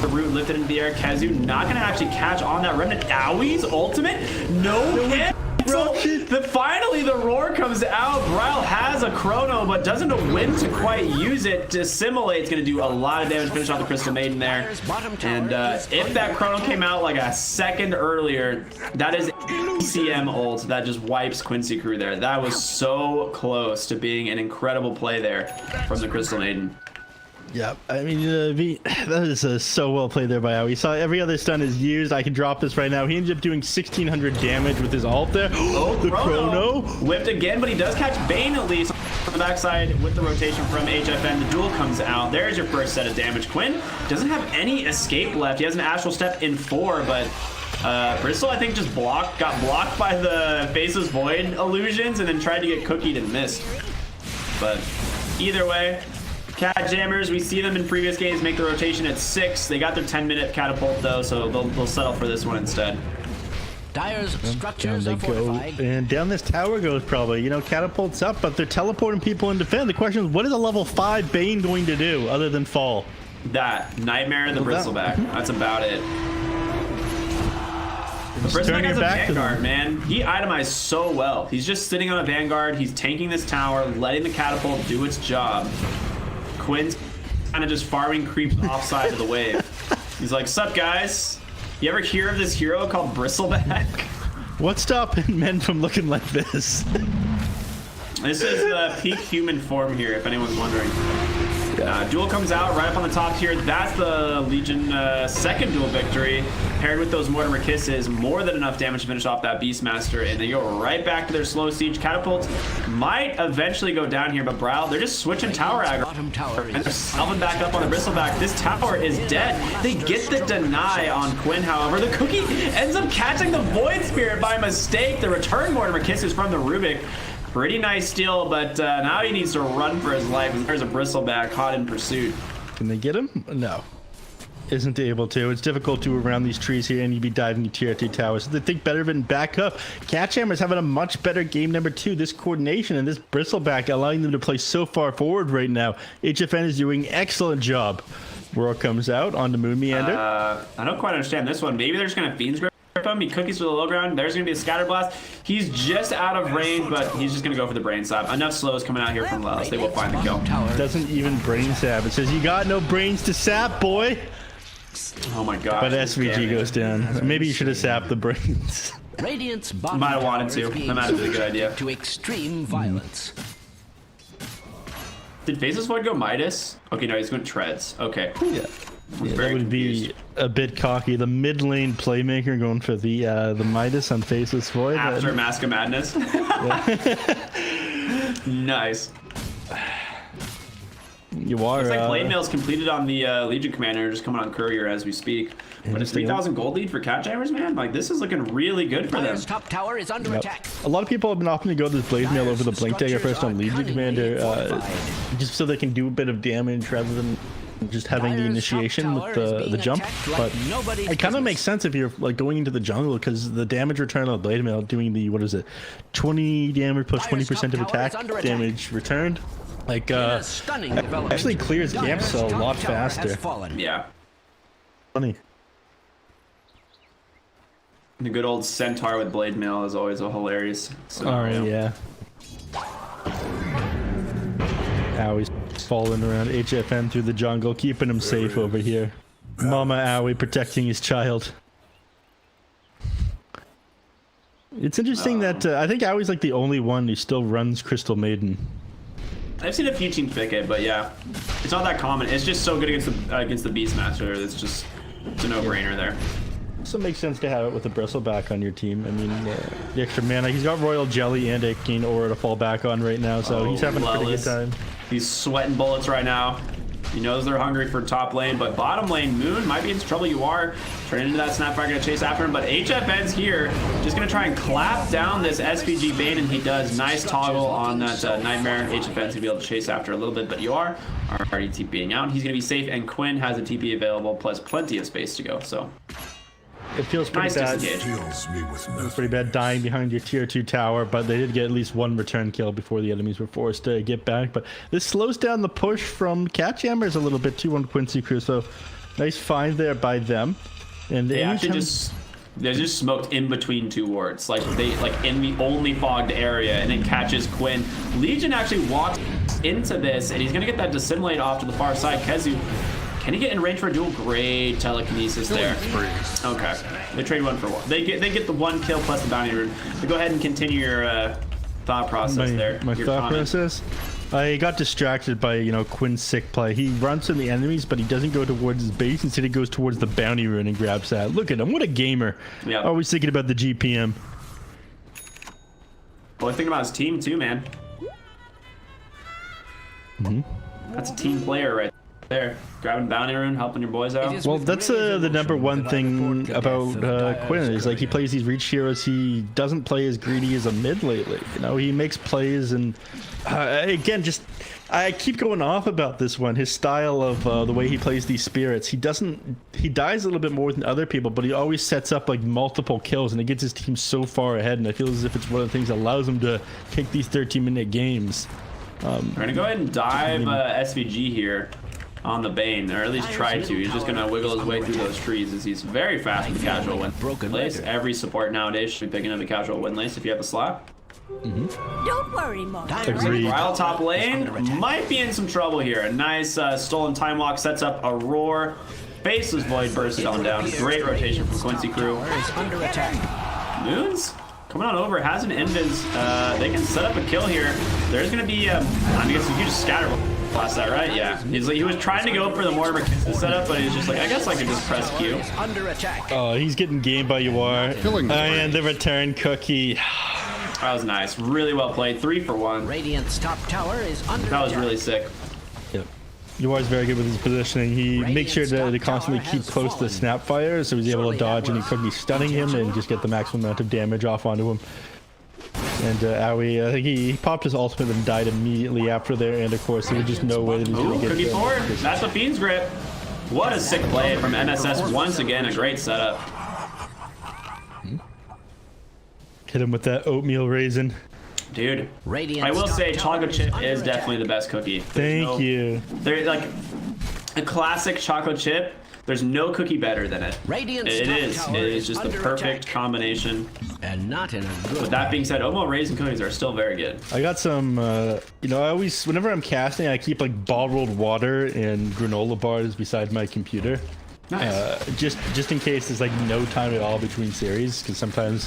The root lifted into the air. KheZu not going to actually catch on that remnant. Aoi's ultimate? No hit. Bristle, finally the roar comes out. Bryle has a chrono, but doesn't know when to quite use it. Assimilate's going to do a lot of damage, finish off the Crystal Maiden there. And if that chrono came out like a second earlier, that is ECM ult that just wipes Quincy Crew there. That was so close to being an incredible play there from the Crystal Maiden. Yeah, I mean, that is so well played there by Ao. He saw every other stun is used. I can drop this right now. He ended up doing 1,600 damage with his ult there. Oh, the chrono. Whipped again, but he does catch Bane at least on the backside with the rotation from HFN. The duel comes out. There's your first set of damage. Quinn doesn't have any escape left. He has an Astral Step in 4, but Bristle, I think, just got blocked by the Faceless Void illusions and then tried to get cookied and missed. But either way, catJAMMERS, we see them in previous games make the rotation at 6. They got their 10-minute catapult though, so they'll settle for this one instead. Dire's structures Down are they go, fortified. and down this tower goes probably. You know, catapult's up, but they're teleporting people in defense. The question is, what is a level 5 Bane going to do other than fall? That Nightmare, the Bristleback. That's about it. The Bristleback has a Vanguard, man. He itemized so well. He's just sitting on a Vanguard. He's tanking this tower, letting the catapult do its job. Quinn's kind of just farming creeps offside of the wave. He's like, sup guys? You ever hear of this hero called Bristleback? What's stopping men from looking like this? This is peak human form here, if anyone's wondering. Duel comes out right up on the top tier. That's the Legion second duel victory. Paired with those Mortimer Kisses, more than enough damage to finish off that Beastmaster. And they go right back to their slow siege. Catapults might eventually go down here, but Bryle, they're just switching tower aggro. Bottom tower And they're is salving back up on the Bristleback. This tower is dead. They get the deny on Quinn, however. The Cookie ends up catching the Void Spirit by mistake. The return Mortimer Kisses from the Rubik. Pretty nice steal, but now he needs to run for his life. There's a Bristleback hot in pursuit. Can they get him? No. Isn't able to. It's difficult to around these trees here, and you'd be diving into tier 2 towers. So they think better of it and back up. catJAMMERS having a much better game number 2. This coordination and this Bristleback allowing them to play so far forward right now. HFN is doing excellent job. Roar comes out on the Moon Meander. I don't quite understand this one. Maybe they're just going to Fiend's Grip him. He cookies for the low ground. There's going to be a Scatter Blast. He's just out of range, but he's just going to go for the Brain Stab. Enough slows coming out here from Laos. They will find the kill. Doesn't even brain sap. It says, you got no brains to sap, boy. Oh my god. But SVG goes down. Maybe you should have sapped the brains. Radiant's bottom Might have tower wanted to. is being That might have been a good subject idea. to extreme violence. Did Faceless Void go Midas? Okay, no, he's going Treads. Okay. Yeah, that would be a bit cocky. The mid lane playmaker going for the Midas on Faceless Void. After Mask of Madness. Nice. You are. Looks like Blade Mail's completed on the Legion Commander, just coming on Courier as we speak. But a 3,000 gold lead for catJAMMERS, man. Like, this is looking really good for them. Dire's top tower is under attack. A lot of people have been opting to go this Blade Mail over the Blink Dagger first on Legion Commander, just so they can do a bit of damage rather than just having the initiation with the jump. But it kind of makes sense if you're like going into the jungle, because the damage return on the Blade Mail, doing the, what is it, 20 damage plus 20% of attack damage returned. Like, actually clears camps a lot faster. Yeah. Funny. The good old Centaur with Blade Mail is always a hilarious scenario. Yeah. Owie's falling around HFN through the jungle, keeping him safe over here. Mama Owie protecting his child. It's interesting that I think Owie's like the only one who still runs Crystal Maiden. I've seen a few teams pick it, but yeah, it's not that common. It's just so good against the Beastmaster. It's a no-brainer there. So it makes sense to have it with the Bristleback on your team. I mean, the extra mana. He's got Royal Jelly and a Keen Aura to fall back on right now, so he's having a pretty good time. He's sweating bullets right now. He knows they're hungry for top lane, but bottom lane, Moon might be in trouble. You are turning into that Snapfire, gonna chase after him, but HFN's here, just gonna try and clap down this SVG Bane, and he does. Nice toggle on that Nightmare. HFN's gonna be able to chase after a little bit, but you are already TPing out. He's gonna be safe, and Quinn has a TP available, plus plenty of space to go, so. It feels pretty bad. It's pretty bad dying behind your tier 2 tower, but they did get at least one return kill before the enemies were forced to get back. But this slows down the push from catJAMMERS a little bit too on Quincy Crew, so nice find there by them. And they actually just They're just smoked in between two wards, like in the only fogged area, and it catches Quinn. Legion actually walks into this, and he's gonna get that dissimulate off to the far side. Kezu, can he get in range for a duel? Great telekinesis there. Okay, they trade 1 for 1. They get the 1 kill plus the bounty rune. But go ahead and continue your thought process there. My your thought comment. process. I got distracted by Quinn's sick play. He runs from the enemies, but he doesn't go towards his base. Instead, he goes towards the bounty rune and grabs that. Look at him! What a gamer! Yeah. Always thinking about the GPM. Well, I think about his team too, man. That's a team player right there. Grabbing bounty rune, helping your boys out. Well, that's the number one thing about Quinn is like he plays these reach heroes. He doesn't play as greedy as a mid lately. He makes plays and again, just I keep going off about this one. His style of the way he plays these spirits. He dies a little bit more than other people, but he always sets up like multiple kills and it gets his team so far ahead. And I feel as if it's one of the things that allows him to take these 13-minute games. We're gonna go ahead and dive SVG here on the Bane, or at least try to. He's just gonna wiggle his way through those trees as he's very fast with the casual win lace. Every support nowadays should be picking up the casual win lace if you have a slot. Don't worry, Mom. Agreed. Ryle top lane might be in some trouble here. A nice stolen time walk sets up a roar. Faceless Void bursts on down. Great rotation from Quincy Crew. Under attack. Moons coming on over, has an invis. They can set up a kill here. There's gonna be I guess a huge scatter blast that, right? Yeah. He was trying to go for the Mortimer Kiss setup, but he's just like, I guess I can just press Q. Under attack. Oh, he's getting gamed by UR. And the return cookie. That was nice. Really well played. 3 for 1. Radiant's top tower is under That was attack. really sick. Yep. UR is very good with his positioning. He makes sure to constantly keep close to the Snapfire, so he's able to dodge any cookie stunning him and just get the maximum amount of damage off onto him. And Owie, I think he popped his ultimate and died immediately after there, and of course there was just no way that he was Ooh, going to cookie get forward. That's a Fiend's Grip. What a sick play from NSS. Once again, a great setup. Hit him with that oatmeal raisin. Dude, Radiant's I will top say tower chocolate is chip under is attack. definitely the best cookie. Thank you. They're like a classic chocolate chip. There's no cookie better than it. Radiant's It top is. tower It is is just the under perfect attack. combination. And not in a good With that being said, Omo raisin cookies are still very good. I got some, I always, whenever I'm casting, I keep like bottled water and granola bars beside my computer. Nice. Just in case there's like no time at all between series, because sometimes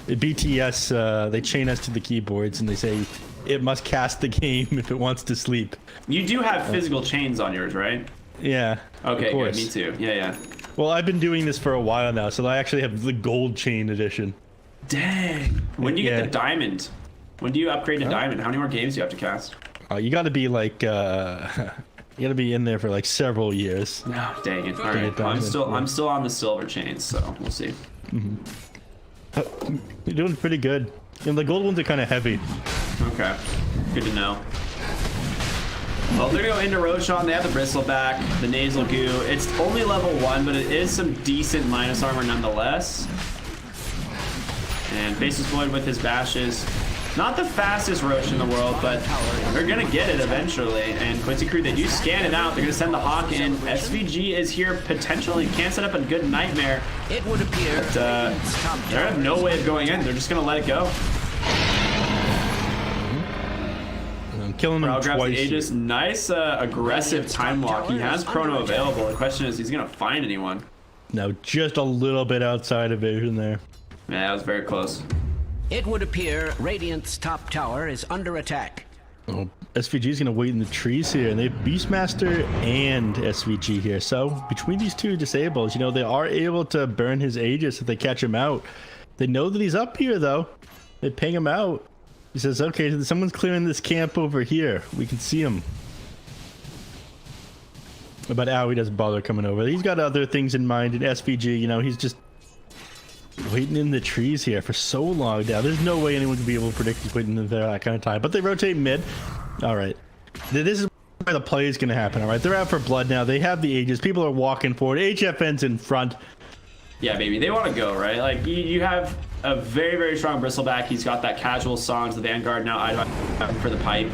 BTS they chain us to the keyboards and they say it must cast the game if it wants to sleep. You do have physical chains on yours, right? Yeah. Okay, of good. course. Me too. Yeah. Well, I've been doing this for a while now, so I actually have the gold chain edition. Dang. When do you Yeah. get the diamond? When do you upgrade to diamond? How many more games do you have to cast? You got to be like, you got to be in there for like several years. No, dang it. All right. diamond, I'm still on the silver chains, so we'll see. You're doing pretty good. And the gold ones are kind of heavy. Okay. Good to know. Well, they're gonna go into Roshan. They have the bristleback, the nasal goo. It's only level 1, but it is some decent minus armor nonetheless. And Faceless Void with his bashes. Not the fastest Rosh in the world, but they're gonna get it eventually. And Quincy Crew, they do scan it out. They're gonna send the Hawk in. SVG is here potentially. Can't set up a good nightmare. It would appear But Radiant's top they have no way of going in. They're just gonna let it go. I'm killing him Rao grabs the twice. Aegis. Nice aggressive time walk. He has Chrono available. The question is, he's gonna find anyone. No, just a little bit outside of vision there. Yeah, that was very close. It would appear Radiant's top tower is under attack. Oh, SVG's gonna wait in the trees here, and they have Beastmaster and SVG here. So between these two disables, they are able to burn his Aegis if they catch him out. They know that he's up here though. They ping him out. He says, "Okay, someone's clearing this camp over here. We can see him." But Owie doesn't bother coming over. He's got other things in mind. And SVG, he's just waiting in the trees here for so long now. There's no way anyone could be able to predict he's waiting there that kind of time. But they rotate mid. All right. This is where the play is going to happen. All right. They're out for blood now. They have the Aegis. People are walking forward. HFN's in front. Yeah, baby, they want to go, right? Like, you have a very, very strong bristleback. He's got that casual song to the Vanguard now. I for the pipe.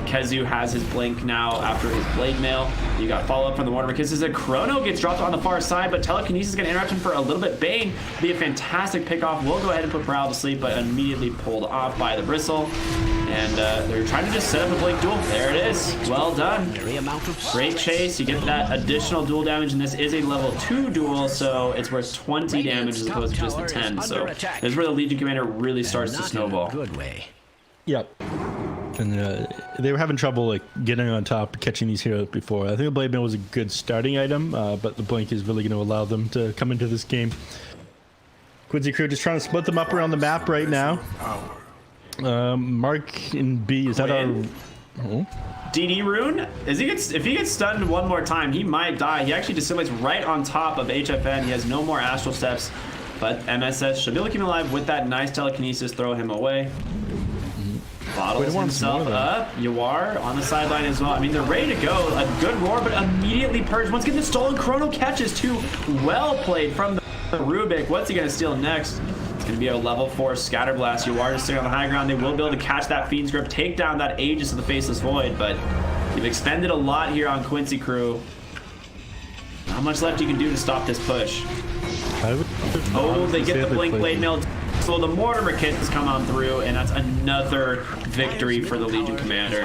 KheZu has his blink now after his blade mail. You got follow up from the Warner because a Chrono gets dropped on the far side, but telekinesis is going to interrupt him for a little bit. Bane be a fantastic pickoff. We'll go ahead and put Brow to sleep, but immediately pulled off by the bristle. And they're trying to just set up a blink duel. There it is. Well done. Great chase. You get that additional duel damage, and this is a level 2 duel, so it's worth 20 damage as opposed to just the 10. So this is where the Legion Commander really starts to snowball. Good way. Yep. And they were having trouble like getting on top, catching these heroes before. I think the Blade Mail was a good starting item, but the blink is really going to allow them to come into this game. Quincy Crew just trying to split them up around the map right now. Mark in B, is that our... Oh? DD Rune, if he gets stunned one more time, he might die. He actually dissimulators right on top of HFN. He has no more astral steps, but MSS should be looking alive with that nice telekinesis. Throw him away. Bottles himself up. Yawar on the sideline as well. I mean, they're ready to go. A good roar, but immediately purged. Once again, the stolen Chrono catches too. Well played from the Rubik. What's he going to steal next? It's going to be a level 4 scatter blast. Yawar just sitting on the high ground. They will be able to catch that Fiend's Grip, take down that Aegis of the Faceless Void, but you've expended a lot here on Quincy Crew. Not much left you can do to stop this push. Oh, they get the Blink Blade Mail. So the Mortimer kit has come on through, and that's another victory for the Legion Commander.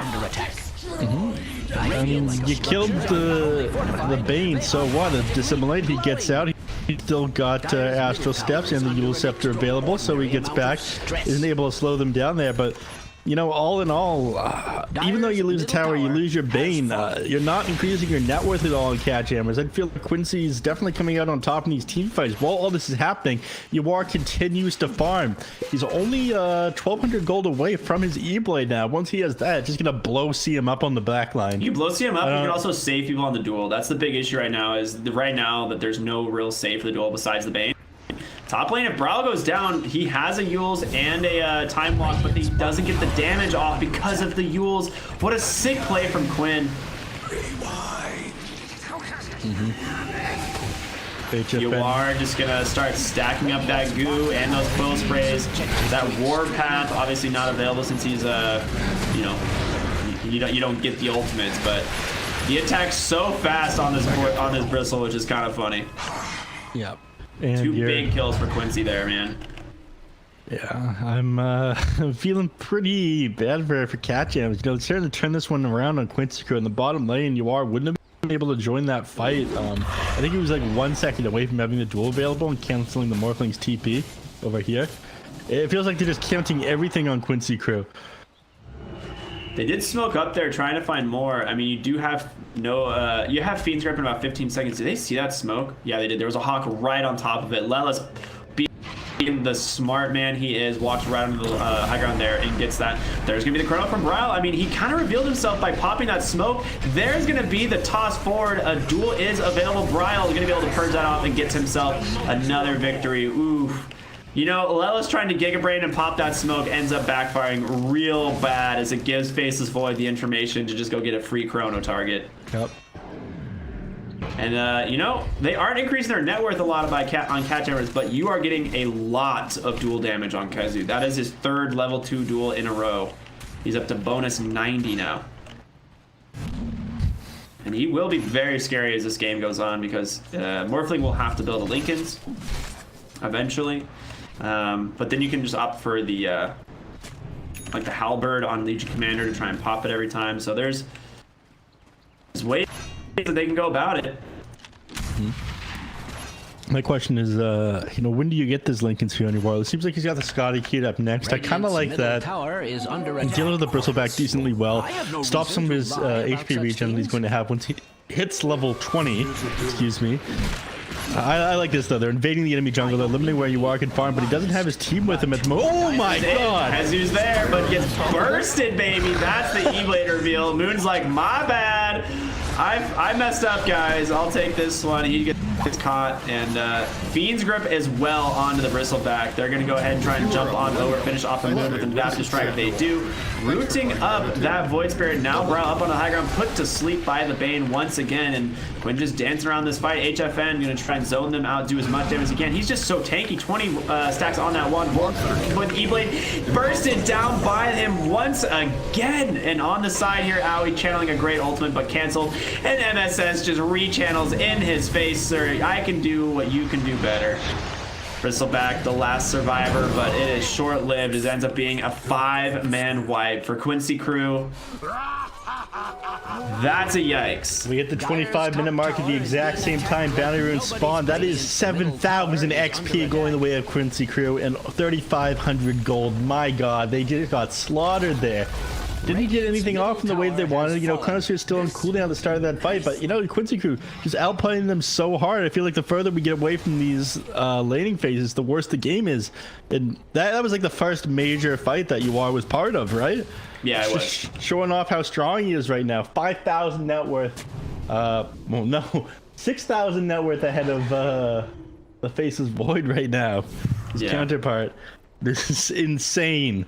I mean, you killed the Bane, so what? If Dissimulate, he gets out. He's still got Astral Steps and the Yule Scepter available, so he gets back. Isn't able to slow them down there, but you know, all in all, even though you lose a tower, you lose your Bane, you're not increasing your net worth at all in catJAMMERS. I feel like Quincy's definitely coming out on top in these team fights. While all this is happening, Yawar continues to farm. He's only 1,200 gold away from his E-Blade now. Once he has that, just gonna blow CM up on the back line. You blow CM up, you can also save people on the duel. That's the big issue right now, is that there's no real save for the duel besides the Bane. Top lane, if Brawl goes down, he has a Yules and a Time Walk, but he doesn't get the damage off because of the Yules. What a sick play from Quinn. You are just gonna start stacking up that goo and those quill sprays. That Warpath, obviously not available since he's you don't get the ultimates, but he attacks so fast on this bristle, which is kind of funny. Yep. And 2 big kills for Quincy there, man. Yeah, I'm feeling pretty bad for catJAMMERS. You know, it's starting to turn this one around on Quincy Crew. In the bottom lane, you wouldn't have been able to join that fight. I think he was like 1 second away from having the duel available and canceling the Morphling's TP over here. It feels like they're just counting everything on Quincy Crew. They did smoke up there trying to find more. I mean, you do have you have Fiend's Grip in about 15 seconds. Did they see that smoke? Yeah, they did. There was a Hawk right on top of it. Lelis, being the smart man he is, walks right onto the high ground there and gets that. There's going to be the Chrono from Ryle. I mean, he kind of revealed himself by popping that smoke. There's going to be the toss forward. A duel is available. Ryle is going to be able to purge that off and gets himself another victory. Oof. You know, Lelis trying to Giga Brain and pop that smoke ends up backfiring real bad as it gives Faceless Void the information to just go get a free Chrono target. Yep. And, you know, they aren't increasing their net worth a lot on catJAMMERS, but you are getting a lot of duel damage on KheZu. That is his 3rd level 2 duel in a row. He's up to bonus 90 now. And he will be very scary as this game goes on because Morphling will have to build a Lincolns eventually. But then you can just opt for the like the Halberd on Legion Commander to try and pop it every time. So there's ways that they can go about it. My question is, you know, when do you get this Lincoln's here on your wall? It seems like he's got the Scotty queued up next. I kind of like that. Dealing with the bristleback decently well. Stop some of his HP regen he's going to have once he hits level 20. Excuse me. I like this though. They're invading the enemy jungle. They're limiting where you are can farm, but he doesn't have his team with him at the moment. Oh my god! KheZu's there, but gets bursted, baby. That's the E-Blade reveal. Moon's like, my bad. I messed up, guys. I'll take this one. He gets It's caught, and Fiend's Grip as well onto the Bristleback. They're going to go ahead and try and jump on over, finish off the moon with an adaptive strike. They do. Rooting up that Void Spirit, now Brawl up on the high ground, put to sleep by the Bane once again. And when just dancing around this fight, HFN going to try and zone them out, do as much damage as he can. He's just so tanky. 20 stacks on that one. With E-Blade bursted down by him once again. And on the side here, Owie channeling a great ultimate, but canceled. And MSS just re-channels in his face, sir. I can do what you can do better. Bristleback, the last survivor, but it is short-lived. It ends up being a 5-man wipe for Quincy Crew. That's a yikes. We hit the 25-minute mark at the exact same time Bounty Rune spawned. That is 7,000 XP going the way of Quincy Crew and 3,500 gold. My God, they just got slaughtered there. Didn't get anything off in the way that they wanted. You know, Chronosphere is still on cooldown at the start of that fight, but you know, Quincy Crew just outplaying them so hard. I feel like the further we get away from these laning phases, the worse the game is. And that was like the first major fight that UR was part of, right? Yeah, it was. Showing off how strong he is right now. 5,000 net worth. Well, no, 6,000 net worth ahead of the Faceless Void right now. His counterpart. This is insane.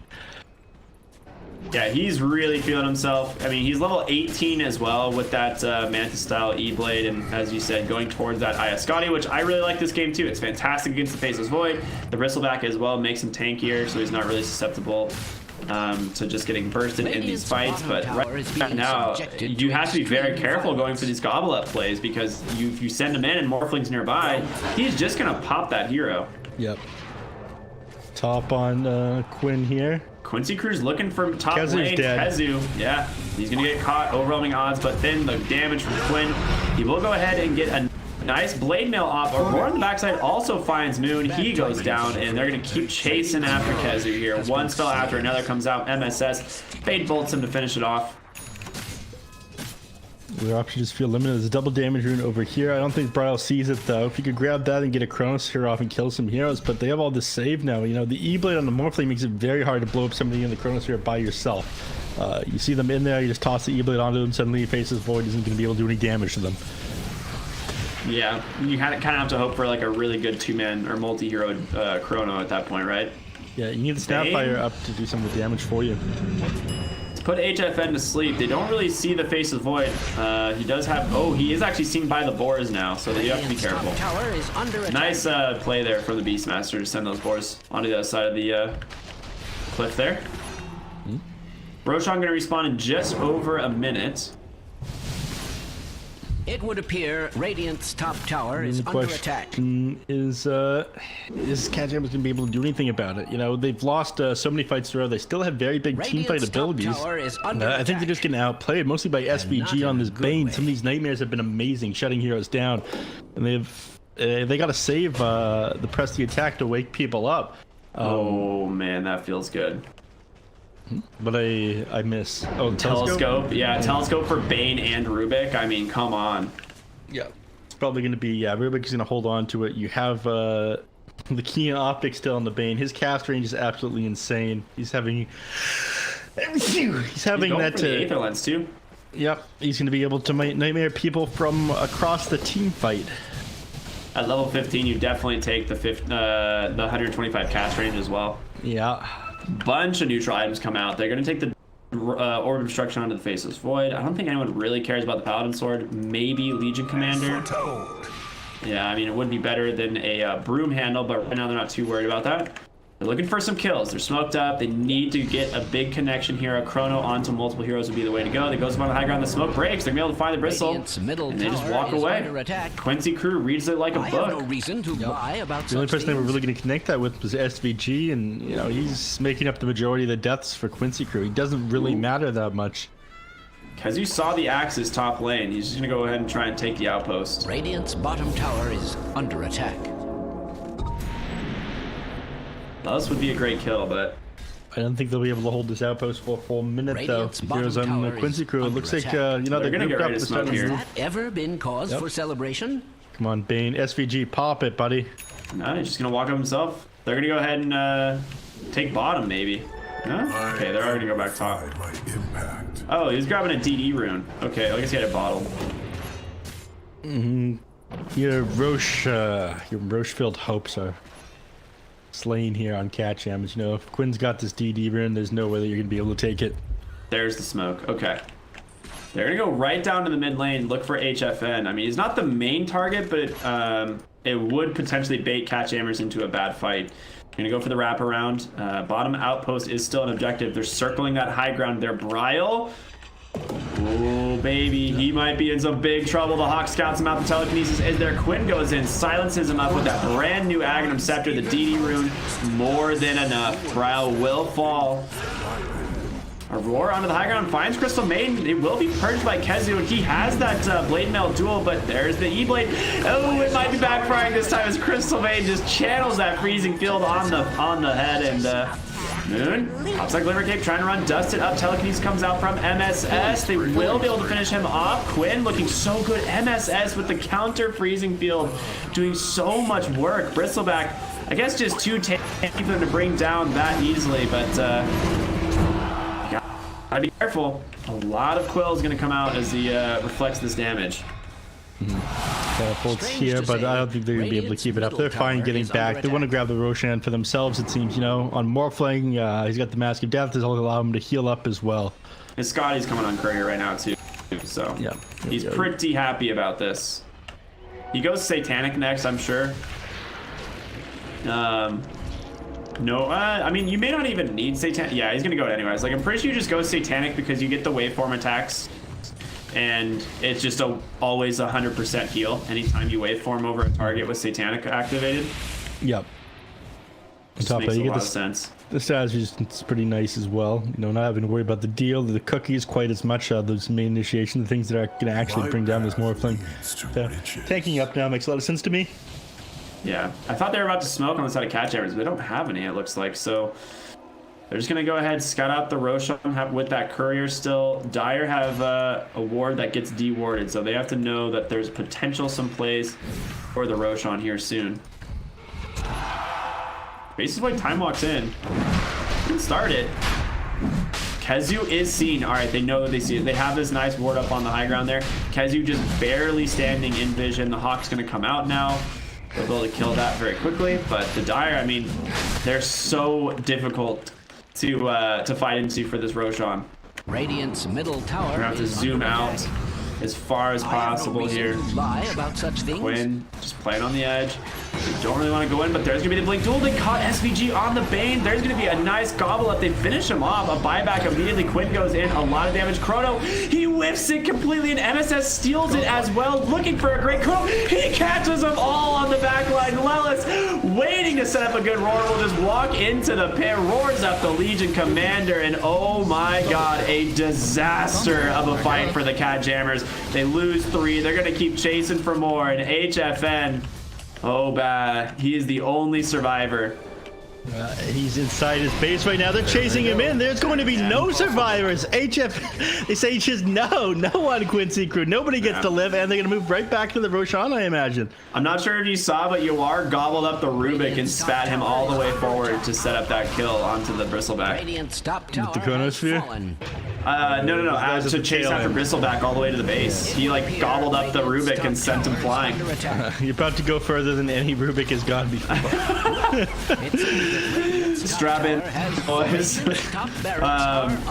Yeah, he's really feeling himself. I mean, he's level 18 as well with that Mantis-style E-Blade, and as you said, going towards that Iascati, which I really like this game too. It's fantastic against the Faceless Void. The Bristleback as well makes him tankier, so he's not really susceptible to just getting bursted in these fights. But right now, you have to be very careful going for these gobble up plays, because if you send him in and Morphling's nearby, he's just going to pop that hero. Yep. Top on Quinn here. Quincy Crew's looking for top Kezu's lane. dead. Kezu, yeah, he's gonna get caught. Overwhelming odds, but then the damage from Quinn. He will go ahead and get a nice blade mail off. Aurora on the backside also finds Moon. He goes down, and they're gonna keep chasing after Kezu here. One spell after another comes out. MSS Fade bolts him to finish it off. Their options just feel limited. There's a double damage rune over here. I don't think Bridal sees it though. If you could grab that and get a Chronosphere off and kill some heroes, but they have all this save now. You know, the E-Blade on the Morphling makes it very hard to blow up somebody in the Chronosphere by yourself. You see them in there, you just toss the E-Blade onto them, suddenly Faceless Void isn't going to be able to do any damage to them. Yeah, you kind of have to hope for like a really good two-man or multi-hero Chrono at that point, right? Yeah, you need the Snapfire up to do some of the damage for you. Put HFN to sleep. They don't really see the Faceless Void. He does have... Oh, he is actually seen by the boars now, so you have to be careful. Nice play there for the Beastmaster to send those boars onto the other side of the cliff there. Roshan going to respawn in just over a minute. It would appear Radiant's top tower is under attack. Is catJAMMERS going to be able to do anything about it? You know, they've lost so many fights in a row. They still have very big team fight abilities. I think they're just getting outplayed, mostly by SVG on this Bane. Some of these nightmares have been amazing, shutting heroes down. And they got to save the press the attack to wake people up. Oh, man, that feels good. But I miss. Oh, telescope. Yeah, telescope for Bane and Rubik. I mean, come on. Yeah, it's probably going to be Rubik's going to hold on to it. You have the key and optic still on the Bane. His cast range is absolutely insane. He's having that for the Aether Lens too. Yep, he's going to be able to nightmare people from across the team fight. At level 15, you definitely take the 125 cast range as well. Yeah. Bunch of neutral items come out. They're going to take the Orb of Destruction onto the Faceless Void. I don't think anyone really cares about the Paladin Sword. Maybe Legion Commander. Yeah, I mean, it would be better than a Broom Handle, but right now they're not too worried about that. They're looking for some kills. They're smoked up. They need to get a big connection here. A Chrono onto multiple heroes would be the way to go. They goes up on the high ground. The smoke breaks. They're going to be able to find the Bristle, and they just walk away. Quincy Crew reads it like a book. No reason to lie about the only person they were really going to connect that with was SVG, and you know, he's making up the majority of the deaths for Quincy Crew. He doesn't really matter that much. Because you saw the Axe's top lane. He's just going to go ahead and try and take the outpost. Radiant's bottom tower is under attack. This would be a great kill, but I don't think they'll be able to hold this outpost for a full minute Radiant's though. Heroes on the Quincy Crew. It looks like you know, they're gonna get ready to smoke here. Has that ever been cause for celebration? Come on, Bane. SVG, pop it, buddy. No, he's just gonna walk up himself. They're gonna go ahead and take bottom, maybe. No? Okay, they're already gonna go back top. Oh, he's grabbing a DD rune. Okay, I guess he had a bottle. Your Roche-filled hopes are slain here on catJAMMERS. You know, if Quinn's got this DD rune, there's no way that you're going to be able to take it. There's the smoke. Okay. They're going to go right down to the mid lane, look for HFN. I mean, he's not the main target, but it would potentially bait catJAMMERS into a bad fight. Going to go for the wraparound. Bottom outpost is still an objective. They're circling that high ground there. Bryle. Oh, baby. He might be in some big trouble. The Hawk scouts him out. The telekinesis is there. Quinn goes in, silences him up with that brand new Aghanim Scepter. The DD rune, more than enough. Bryle will fall. Aurora onto the high ground, finds Crystal Maiden. It will be purged by KheZu, and he has that Blade Mail duel, but there's the E-Blade. Oh, it might be backfiring this time as Crystal Maiden just channels that freezing field on the head, and Moon pops like Glimmer Cape, trying to run Dusted up. Telekinesis comes out from MSS. They will be able to finish him off. Quinn looking so good. MSS with the counter freezing field, doing so much work. Bristleback, I guess just too tanky for them to bring down that easily, but gotta be careful. A lot of Quill is going to come out as he reflects this damage. Catapults here, but I don't think they're going to be able to keep it up. They're fine getting back. They want to grab the Roshan for themselves, it seems. You know, on Morphling, he's got the Mask of Death. This will allow him to heal up as well. And Scotty's coming on Courier right now, too. So yeah, he's pretty happy about this. He goes Satanic next, I'm sure. No, I mean, you may not even need Satanic. Yeah, he's gonna go it anyways. Like, I'm pretty sure you just go Satanic because you get the waveform attacks, and it's just always 100% heal anytime you waveform over a target with Satanic activated. Yep. On top of that, you get sense. The strategy is pretty nice as well. You know, not having to worry about the deal, the cookies quite as much. Those main initiation, the things that are gonna actually bring down this Morphling. Tanking up now makes a lot of sense to me. Yeah, I thought they were about to smoke on the side of catJAMMERS, but they don't have any, it looks like. So they're just going to go ahead, scout out the Roshan with that Courier still. Dire have a ward that gets dewarded, so they have to know that there's potential someplace for the Roshan here soon. Basis White time walks in. Didn't start it. KheZu is seen. All right, they know that they see it. They have this nice ward up on the high ground there. KheZu just barely standing in vision. The Hawk's going to come out now. They'll be able to kill that very quickly, but the Dire, I mean, they're so difficult to fight into for this Roshan. Radiant's middle tower. We're gonna have to zoom out as far as possible here. Lie about such things. Quinn just playing on the edge. They don't really want to go in, but there's gonna be the blink duel. They caught SVG on the Bane. There's gonna be a nice gobble up. They finish him off. A buyback immediately. Quinn goes in. A lot of damage. Chrono, he whiffs it completely, and MSS steals it as well. Looking for a great Chrono. He catches them all on the back line. Lelis waiting to set up a good roar. Will just walk into the pit, roars up the Legion Commander, and oh my god, a disaster of a fight for the catJAMMERS. They lose 3. They're gonna keep chasing for more, and HFN, oh bad. He is the only survivor. He's inside his base right now. They're chasing him in. There's going to be no survivors. HF, they say just no on Quincy Crew. Nobody gets to live, and they're going to move right back to the Roshan, I imagine. I'm not sure if you saw, but Yawar gobbled up the Rubik and spat him all the way forward to set up that kill onto the Bristleback. Radiant's top tower the Chronosphere? No. To chase after Bristleback all the way to the base. He like gobbled up the Rubik and sent him flying. You're about to go further than any Rubik has gone before. Strap in, boys.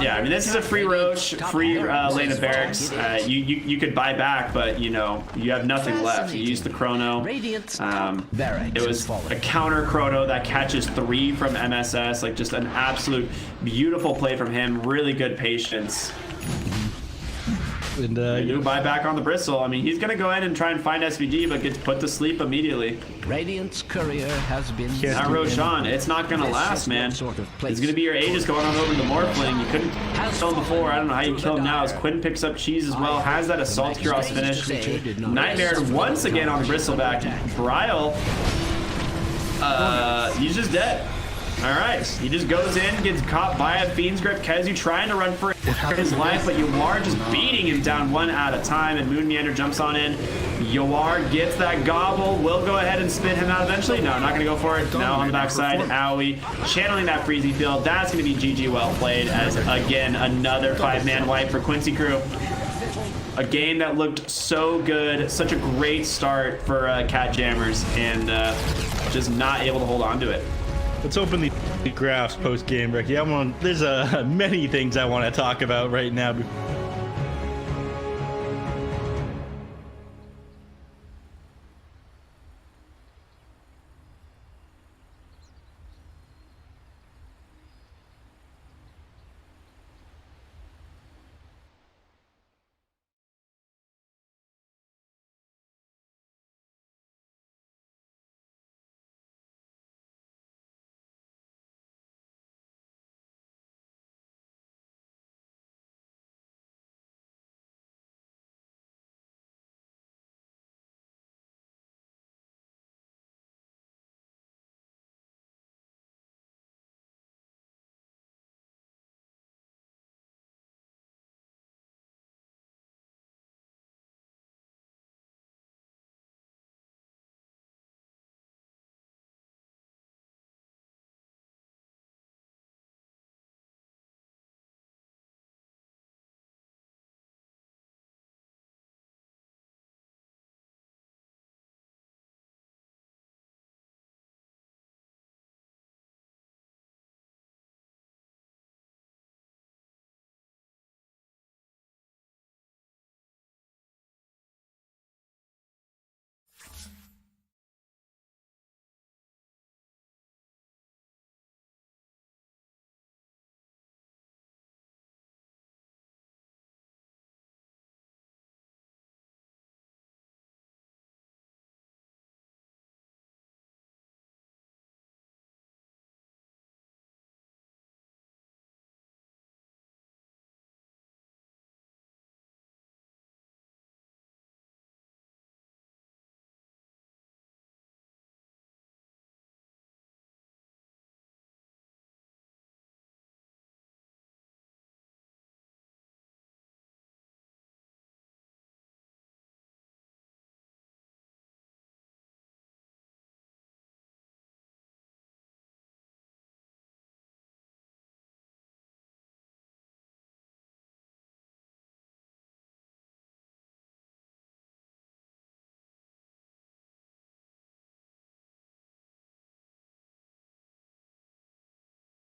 Yeah, I mean, this is a free Roche, free lane of barracks. You could buy back, but you know you have nothing left. You use the Chrono. It was a counter Chrono that catches 3 from MSS. Like just an absolute beautiful play from him. Really good patience. And new buyback on the Bristle. I mean, he's gonna go in and try and find SVG, but gets put to sleep immediately. Radiant's courier has been. That Roshan, it's not gonna last, man. It's gonna be your Aegis going on over the Morphling. You couldn't kill him before. I don't know how you kill him now. As Quinn picks up cheese as well, has that Assault Kuros finish. Nightmare once again on the Bristleback. Bryle, he's just dead. All right, he just goes in, gets caught by a Fiend's Grip. KheZu trying to run for his life, but Yawar just beating him down one at a time, and Moon Meander jumps on in. Yawar gets that gobble, will go ahead and spin him out eventually. No, not gonna go for it. Now on the backside, Owie channeling that freezy field. That's gonna be GG well played, as again, another 5-man wipe for Quincy Crew. a game that looked so good, such a great start for catJAMMERS, and just not able to hold on to it. Let's open the graphs post game, Ricky. There's many things I want to talk about right now